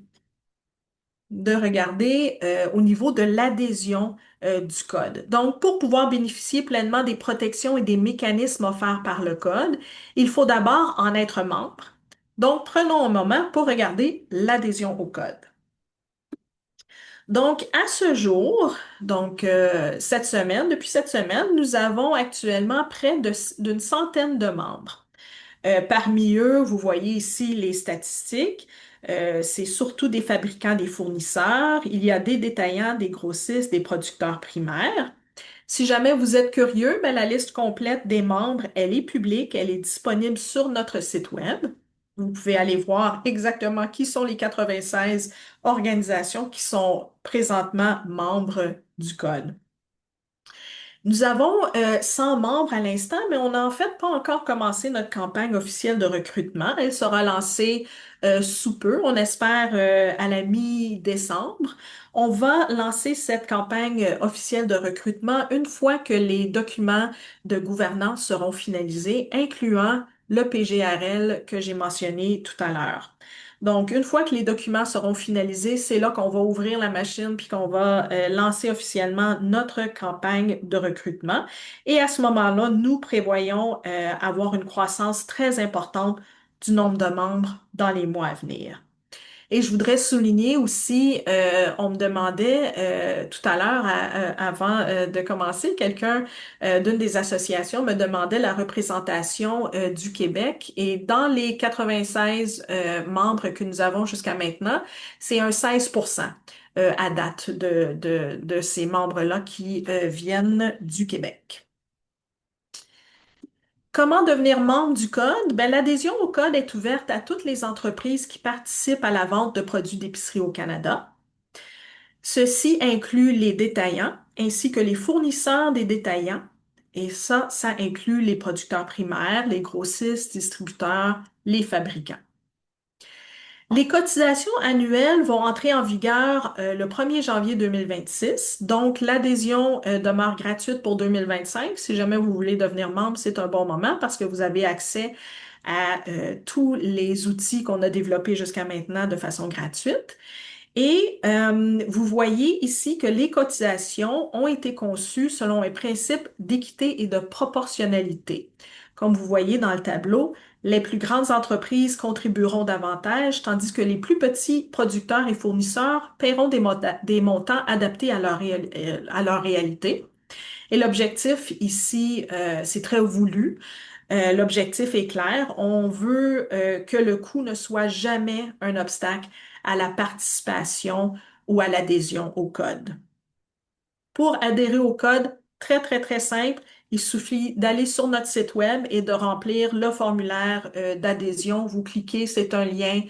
au niveau de l'adhésion du code. Donc, pour pouvoir bénéficier pleinement des protections et des mécanismes offerts par le code, il faut d'abord en être membre. Donc, prenons un moment pour regarder l'adhésion au code. Donc, à ce jour, depuis cette semaine, nous avons actuellement d'une centaine de membres. Parmi eux, vous voyez ici les statistiques. C'est surtout des fabricants, des fournisseurs. Il y a des détaillants, des grossistes, des producteurs primaires. Si jamais vous êtes curieux, ben, la liste complète des membres, elle est publique, elle est disponible sur notre site web. Vous pouvez aller voir exactement qui sont les 96 organisations qui sont présentement membres du Code. Nous avons 100 membres à l'instant, mais on n'a en fait pas encore commencé notre campagne officielle de recrutement. Elle sera lancée sous peu, on espère à la mi-décembre. On va lancer cette campagne officielle de recrutement une fois que les documents de gouvernance seront finalisés, incluant le PGRL que j'ai mentionné tout à l'heure. Donc, une fois que les documents seront finalisés, c'est là qu'on va ouvrir la machine puis qu'on va lancer officiellement notre campagne de recrutement. Et à ce moment-là, nous prévoyons avoir une croissance très importante du nombre de membres dans les mois à venir. Et je voudrais souligner aussi, on me demandait tout à l'heure, avant de commencer, quelqu'un d'une des associations me demandait la représentation du Québec. Et dans les 96 membres que nous avons jusqu'à maintenant, c'est un 16% à date de ces membres-là qui viennent du Québec. Comment devenir membre du Code? Ben, l'adhésion au Code est ouverte à toutes les entreprises qui participent à la vente de produits d'épicerie au Canada. Ceci inclut les détaillants ainsi que les fournisseurs des détaillants. Et ça inclut les producteurs primaires, les grossistes, distributeurs, les fabricants. Les cotisations annuelles vont entrer en vigueur le 1er janvier 2026. Donc, l'adhésion demeure gratuite pour 2025. Si jamais vous voulez devenir membre, c'est un bon moment parce que vous avez accès à tous les outils qu'on a développés jusqu'à maintenant de façon gratuite. Et vous voyez ici que les cotisations ont été conçues selon un principe d'équité et de proportionnalité. Comme vous voyez dans le tableau, les plus grandes entreprises contribueront davantage, tandis que les plus petits producteurs et fournisseurs paieront des montants adaptés à leur réalité. Et l'objectif ici, c'est très voulu. L'objectif est clair. On veut que le coût ne soit jamais un obstacle à la participation ou à l'adhésion au code. Pour adhérer au code, très, très, très simple, il suffit d'aller sur notre site web et de remplir le formulaire d'adhésion. Vous cliquez, c'est un lien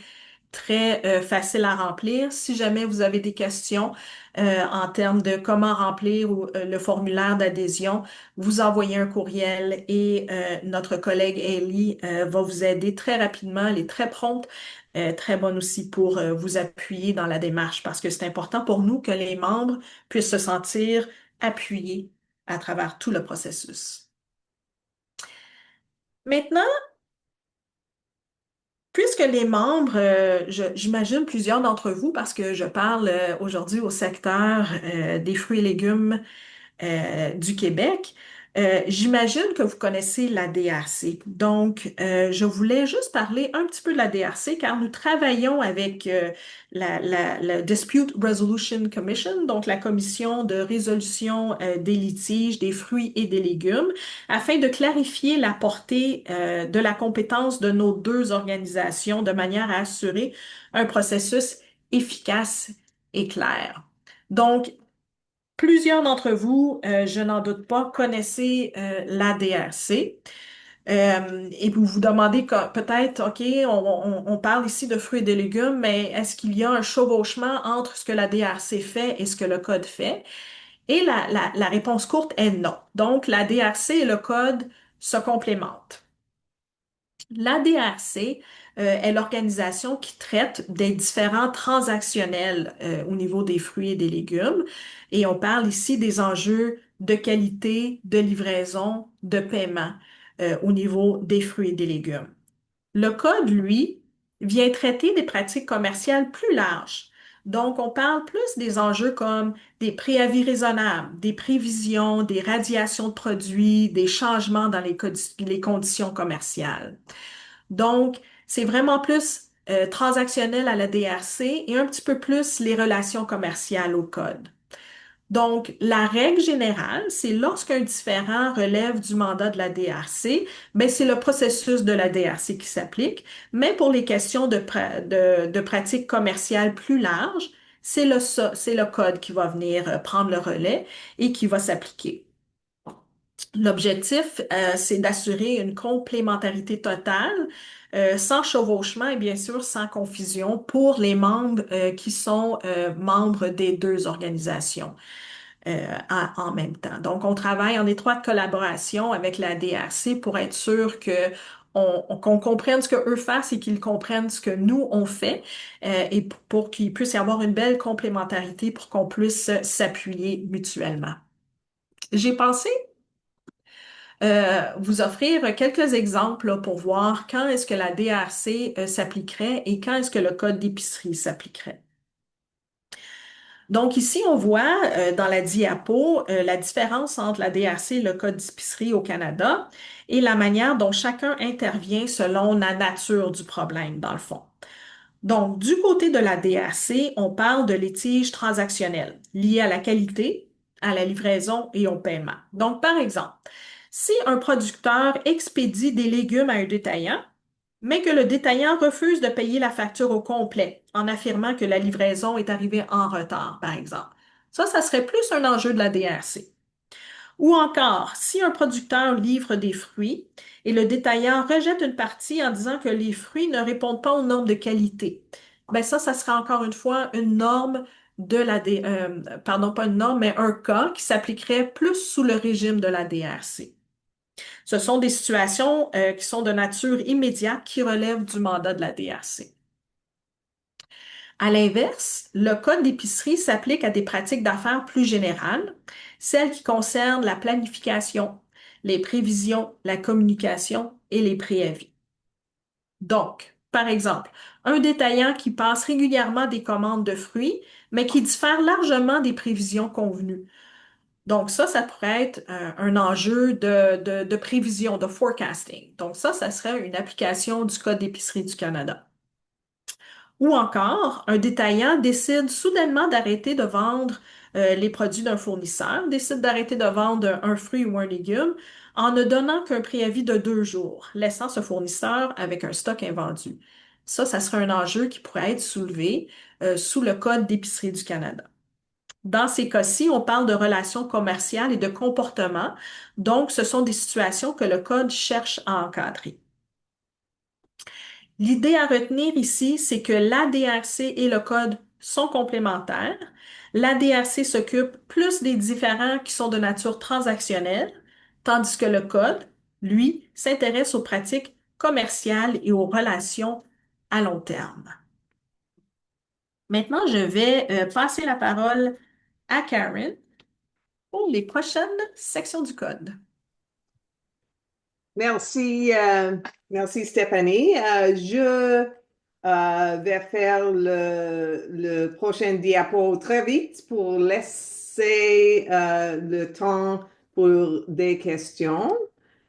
très facile à remplir. Si jamais vous avez des questions en termes de comment remplir le formulaire d'adhésion, vous envoyez un courriel et notre collègue Ellie va vous aider très rapidement. Elle est très prompte, très bonne aussi pour vous appuyer dans la démarche parce que c'est important pour nous que les membres puissent se sentir appuyés à travers tout le processus. Maintenant, puisque les membres, j'imagine plusieurs d'entre vous, parce que je parle aujourd'hui au secteur des fruits et légumes du Québec, j'imagine que vous connaissez la DRC. Donc, je voulais juste parler un petit peu de la DRC car nous travaillons avec la Dispute Resolution Commission, donc la commission de résolution des litiges des fruits et des légumes, afin de clarifier la portée de la compétence de nos deux organisations de manière à assurer un processus efficace et clair. Donc, plusieurs d'entre vous, je n'en doute pas, connaissez la DRC. Et vous vous demandez peut-être, OK, on parle ici de fruits et de légumes, mais est-ce qu'il y a un chevauchement entre ce que la DRC fait et ce que le code fait? Et la réponse courte est non. Donc, la DRC et le code se complémentent. La DRC est l'organisation qui traite des différents transactionnels au niveau des fruits et des légumes. Et on parle ici des enjeux de qualité, de livraison, de paiement au niveau des fruits et des légumes. Le code, lui, vient traiter des pratiques commerciales plus larges. Donc, on parle plus des enjeux comme des préavis raisonnables, des prévisions, des radiations de produits, des changements dans les conditions commerciales. Donc, c'est vraiment plus transactionnel à la DRC et un petit peu plus les relations commerciales au code. Donc, la règle générale, c'est lorsqu'un différend relève du mandat de la DRC, ben, c'est le processus de la DRC qui s'applique, mais pour les questions de pratiques commerciales plus larges, c'est le code qui va venir prendre le relais et qui va s'appliquer. L'objectif, c'est d'assurer une complémentarité totale, sans chevauchement et bien sûr sans confusion pour les membres qui sont membres des deux organisations en même temps. Donc, on travaille en étroite collaboration avec la DRC pour être sûr qu'on comprenne ce qu'eux fassent et qu'ils comprennent ce que nous, on fait, et pour qu'il puisse y avoir une belle complémentarité pour qu'on puisse s'appuyer mutuellement. J'ai pensé vous offrir quelques exemples là, pour voir quand est-ce que la DRC s'appliquerait et quand est-ce que le code d'épicerie s'appliquerait. Donc ici, on voit dans la diapo la différence entre la DRC et le code d'épicerie au Canada et la manière dont chacun intervient selon la nature du problème, dans le fond. Donc, du côté de la DRC, on parle de litiges transactionnels liés à la qualité, à la livraison et au paiement. Donc, par exemple, si un producteur expédie des légumes à un détaillant, mais que le détaillant refuse de payer la facture au complet en affirmant que la livraison est arrivée en retard, par exemple. Ça serait plus un enjeu de la DRC. Ou encore, si un producteur livre des fruits et le détaillant rejette une partie en disant que les fruits ne répondent pas aux normes de qualité, ben ça serait encore une fois une norme pardon, pas une norme, mais un cas qui s'appliquerait plus sous le régime de la DRC. Ce sont des situations qui sont de nature immédiate qui relèvent du mandat de la DRC. À l'inverse, le code d'épicerie s'applique à des pratiques d'affaires plus générales, celles qui concernent la planification, les prévisions, la communication et les préavis. Donc, par exemple, un détaillant qui passe régulièrement des commandes de fruits, mais qui diffère largement des prévisions convenues. Donc ça pourrait être un enjeu de prévision, de forecasting. Donc ça serait une application du Code d'épicerie du Canada. Ou encore, un détaillant décide soudainement d'arrêter de vendre les produits d'un fournisseur, décide d'arrêter de vendre un fruit ou un légume en ne donnant qu'un préavis de 2 jours, laissant ce fournisseur avec un stock invendu. Ça serait un enjeu qui pourrait être soulevé sous le Code d'épicerie du Canada. Dans ces cas-ci, on parle de relations commerciales et de comportement, donc ce sont des situations que le Code cherche à encadrer. L'idée à retenir ici, c'est que l'ADRC et le code sont complémentaires. L'ADRC s'occupe plus des différends qui sont de nature transactionnelle, tandis que le code, lui, s'intéresse aux pratiques commerciales et aux relations à long terme. Maintenant, je vais passer la parole à Karen pour les prochaines sections du code. Merci, merci Stéphanie. Je vais faire le prochain diapo très vite pour laisser le temps pour des questions.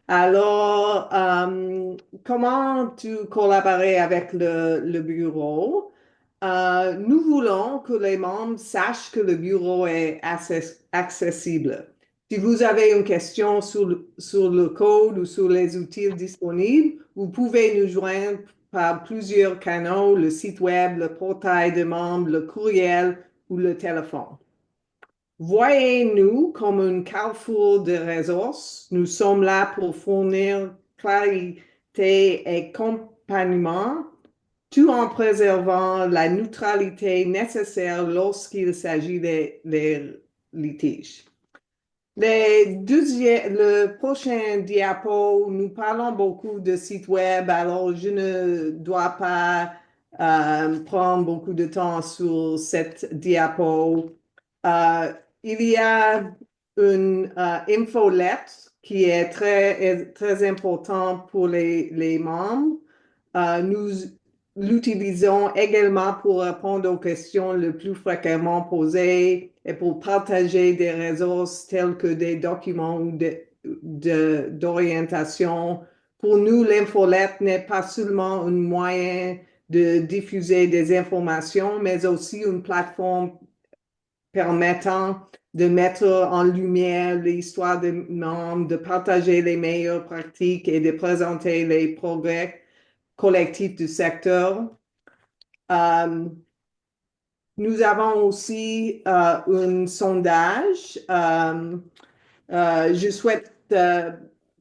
Alors, comment tu collabores avec le bureau? Nous voulons que les membres sachent que le bureau est accessible. Si vous avez une question sur le code ou sur les outils disponibles, vous pouvez nous joindre par plusieurs canaux, le site web, le portail de membres, le courriel ou le téléphone. Voyez-nous comme un carrefour de ressources. Nous sommes là pour fournir clarité et accompagnement, tout en préservant la neutralité nécessaire lorsqu'il s'agit des litiges. Le prochain diapo, nous parlons beaucoup de sites web, alors je ne dois pas prendre beaucoup de temps sur cette diapo. Il y a une infolette qui est très important pour les membres. Nous l'utilisons également pour répondre aux questions les plus fréquemment posées et pour partager des ressources tels que des documents ou d'orientation. Pour nous, l'infolette n'est pas seulement un moyen de diffuser des informations, mais aussi une plateforme permettant de mettre en lumière l'histoire des membres, de partager les meilleures pratiques et de présenter les progrès collectif du secteur. Nous avons aussi un sondage. Je souhaite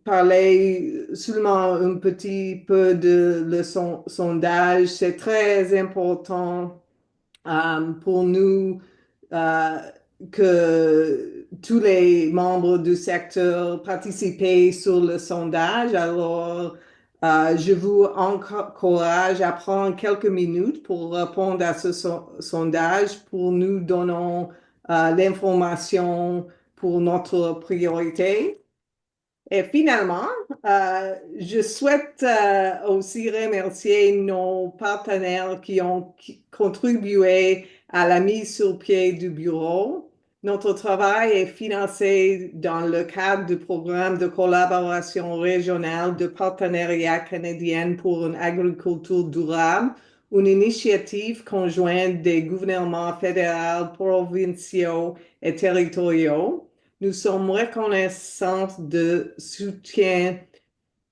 parler seulement un petit peu de le sondage. C'est très important pour nous que tous les membres du secteur participent sur le sondage. Alors, je vous encourage à prendre quelques minutes pour répondre à ce sondage pour nous donner l'information pour notre priorité. Et finalement, je souhaite aussi remercier nos partenaires qui ont contribué à la mise sur pied du bureau. Notre travail est financé dans le cadre du programme de collaboration régionale de partenariat canadien pour une agriculture durable, une initiative conjointe des gouvernements fédéraux, provinciaux et territoriaux. Nous sommes reconnaissants de soutien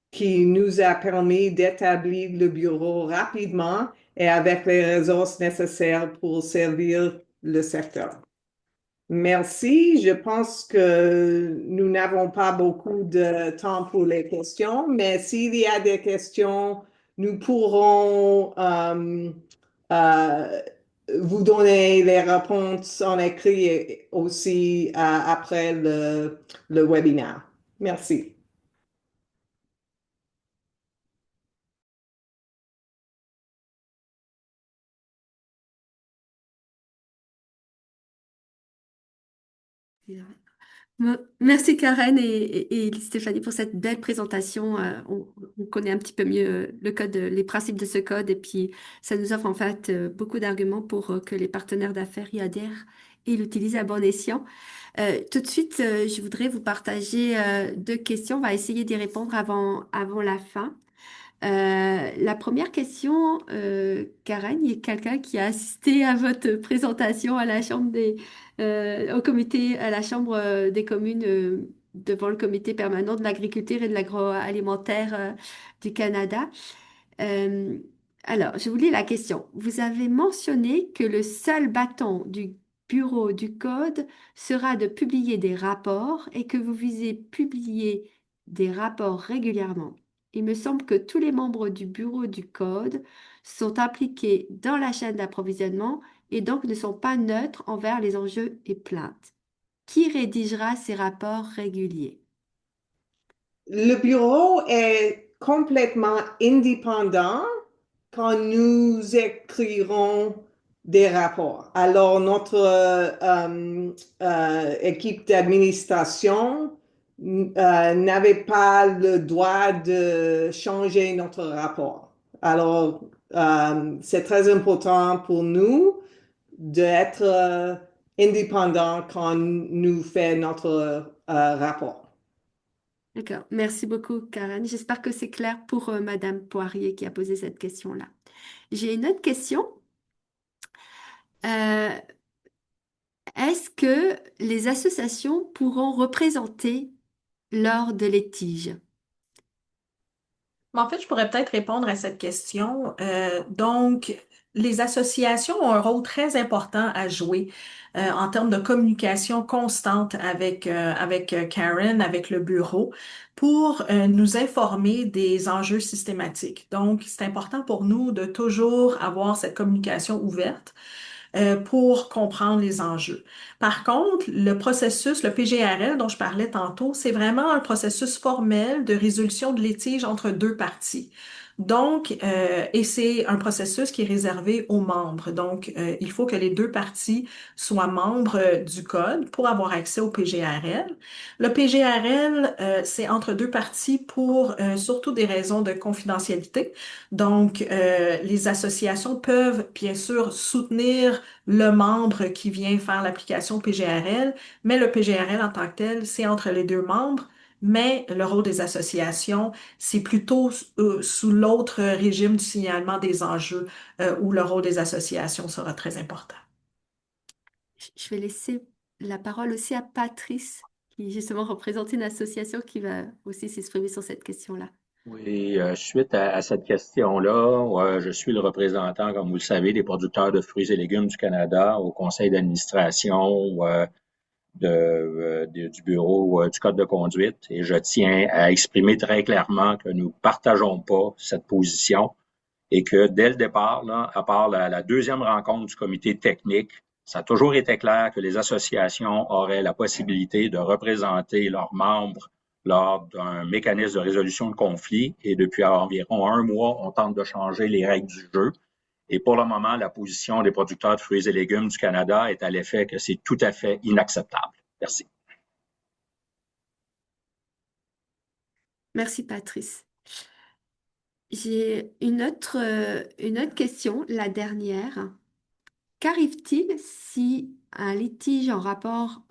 qui nous a permis d'établir le bureau rapidement et avec les ressources nécessaires pour servir le secteur. Merci. Je pense que nous n'avons pas beaucoup de temps pour les questions, mais s'il y a des questions, nous pourrons vous donner les réponses en écrit aussi après le webinaire. Merci. Merci Karen et Stéphanie pour cette belle présentation. On connaît un petit peu mieux le code, les principes de ce code et puis ça nous offre en fait beaucoup d'arguments pour que les partenaires d'affaires y adhèrent et l'utilisent à bon escient. Tout de suite, je voudrais vous partager deux questions. On va essayer d'y répondre avant la fin. La première question, Karen, il y a quelqu'un qui a assisté à votre présentation à la Chambre au comité, à la Chambre des communes devant le comité permanent de l'agriculture et de l'agroalimentaire du Canada. Euh, alors, je vous lis la question. Vous avez mentionné que le seul bâton du Bureau du Code sera de publier des rapports et que vous visez publier des rapports régulièrement. Il me semble que tous les membres du Bureau du Code sont impliqués dans la chaîne d'approvisionnement et donc ne sont pas neutres envers les enjeux et plaintes. Qui rédigera ces rapports réguliers? Le bureau est complètement indépendant quand nous écrirons des rapports. Alors, notre équipe d'administration n'avait pas le droit de changer notre rapport. Alors, c'est très important pour nous d'être indépendant quand nous faisons notre rapport. D'accord. Merci beaucoup, Karen. J'espère que c'est clair pour Madame Poirier qui a posé cette question-là. J'ai une autre question. Euh, Est-ce que les associations pourront représenter lors de litiges? Mais en fait, je pourrais peut-être répondre à cette question. Donc, les associations ont un rôle très important à jouer en termes de communication constante avec Karen, avec le bureau, pour nous informer des enjeux systématiques. Donc, c'est important pour nous de toujours avoir cette communication ouverte pour comprendre les enjeux. Par contre, le processus, le PGRL dont je parlais tantôt, c'est vraiment un processus formel de résolution de litige entre deux parties. Donc, et c'est un processus qui est réservé aux membres. Donc, il faut que les deux parties soient membres du code pour avoir accès au PGRL. Le PGRL, c'est entre deux parties pour surtout des raisons de confidentialité. Donc, les associations peuvent bien sûr soutenir le membre qui vient faire l'application PGRL, mais le PGRL en tant que tel, c'est entre les deux membres. Mais le rôle des associations, c'est plutôt sous l'autre régime du signalement des enjeux, où le rôle des associations sera très important. Je vais laisser la parole aussi à Patrice, qui justement représente une association qui va aussi s'exprimer sur cette question-là. Oui, suite à cette question-là, je suis le représentant, comme vous le savez, des producteurs de fruits et légumes du Canada au conseil d'administration du bureau du Code de conduite et je tiens à exprimer très clairement que nous partageons pas cette position et que dès le départ, là, à part la deuxième rencontre du comité technique, ça a toujours été clair que les associations auraient la possibilité de représenter leurs membres lors d'un mécanisme de résolution de conflit. Et depuis environ un mois, on tente de changer les règles du jeu. Et pour le moment, la position des producteurs de fruits et légumes du Canada est à l'effet que c'est tout à fait inacceptable. Merci. Merci, Patrice. J'ai une autre question, la dernière. Qu'arrive-t-il si un litige en rapport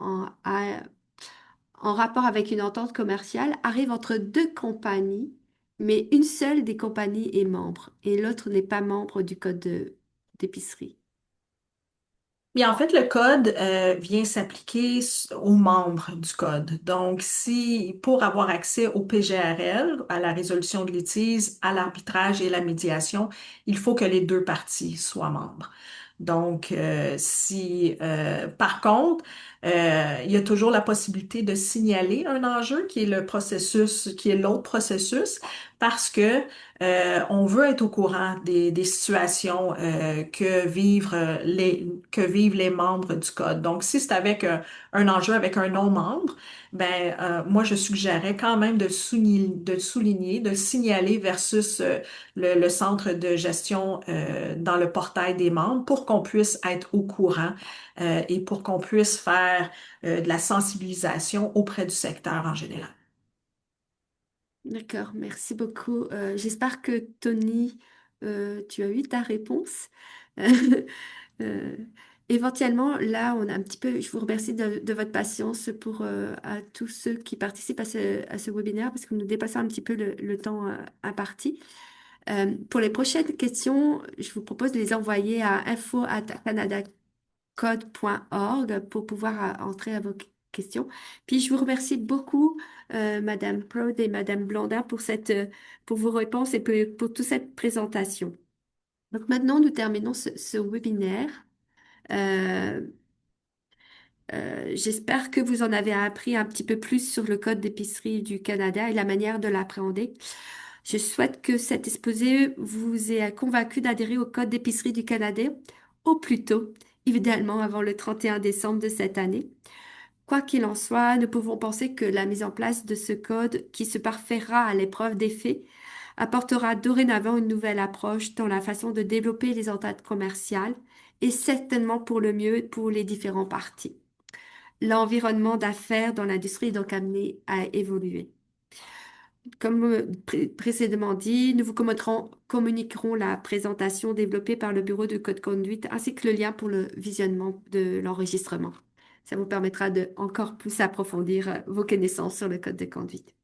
avec une entente commerciale arrive entre deux compagnies, mais une seule des compagnies est membre et l'autre n'est pas membre du code d'épicerie? Bien, en fait, le code vient s'appliquer aux membres du code. Donc, si pour avoir accès au PGRL, à la résolution de litige, à l'arbitrage et la médiation, il faut que les deux parties soient membres. Donc, par contre, il y a toujours la possibilité de signaler un enjeu qui est le processus, qui est l'autre processus, parce que on veut être au courant des situations que vivent les membres du code. Donc, si c'est avec un enjeu avec un non-membre, ben moi je suggérais quand même de signaler versus le centre de gestion dans le portail des membres pour qu'on puisse être au courant et pour qu'on puisse faire de la sensibilisation auprès du secteur en général. D'accord, merci beaucoup. J'espère que Tony, tu as eu ta réponse. Euh, éventuellement, là, on a un petit peu, je vous remercie de votre patience pour à tous ceux qui participent à ce webinaire parce que nous dépassons un petit peu le temps imparti. Pour les prochaines questions, je vous propose de les envoyer à info@canadacode.org pour pouvoir entrer à vos questions. Puis je vous remercie beaucoup, Madame Prode et Madame Blondin, pour vos réponses et pour toute cette présentation. Donc maintenant, nous terminons ce webinaire. Euh, J'espère que vous en avez appris un petit peu plus sur le Code d'épicerie du Canada et la manière de l'appréhender. Je souhaite que cet exposé vous ait convaincu d'adhérer au Code d'épicerie du Canada au plus tôt, idéalement avant le 31 décembre de cette année. Quoi qu'il en soit, nous pouvons penser que la mise en place de ce code, qui se parfaira à l'épreuve des faits, apportera dorénavant une nouvelle approche dans la façon de développer les ententes commerciales et certainement pour le mieux pour les différents parties. L'environnement d'affaires dans l'industrie est donc amené à évoluer. Comme précédemment dit, nous vous communiquerons la présentation développée par le Bureau de code conduite ainsi que le lien pour le visionnement de l'enregistrement. Ça vous permettra de encore plus approfondir vos connaissances sur le code de conduite.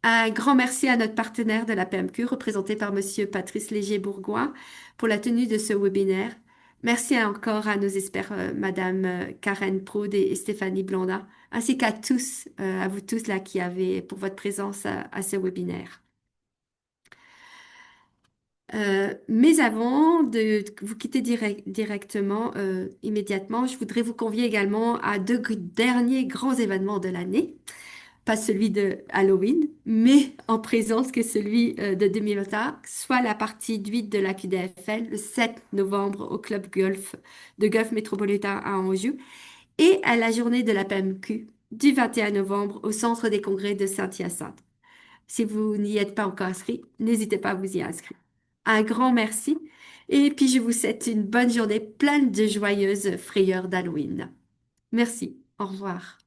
Un grand merci à notre partenaire de la PMQ, représenté par Monsieur Patrice Léger-Bourgoin, pour la tenue de ce webinaire. Merci encore à nos experts, Madame Karen Prode et Stéphanie Blondin, ainsi qu'à tous, à vous tous là qui avez pour votre présence à ce webinaire. Mais avant de vous quitter directement, immédiatement, je voudrais vous convier également à deux derniers grands événements de l'année. Pas celui de Halloween, mais en présence que celui de 2021, soit la partie 8 de la QDFL le 7 novembre au Club Golf de Golf Métropolitain à Anjou et à la journée de la PMQ du 21 novembre au Centre des Congrès de Saint-Hyacinthe. Si vous n'y êtes pas encore inscrit, n'hésitez pas à vous y inscrire. Un grand merci et puis je vous souhaite une bonne journée pleine de joyeuses frayeurs d'Halloween. Merci, au revoir.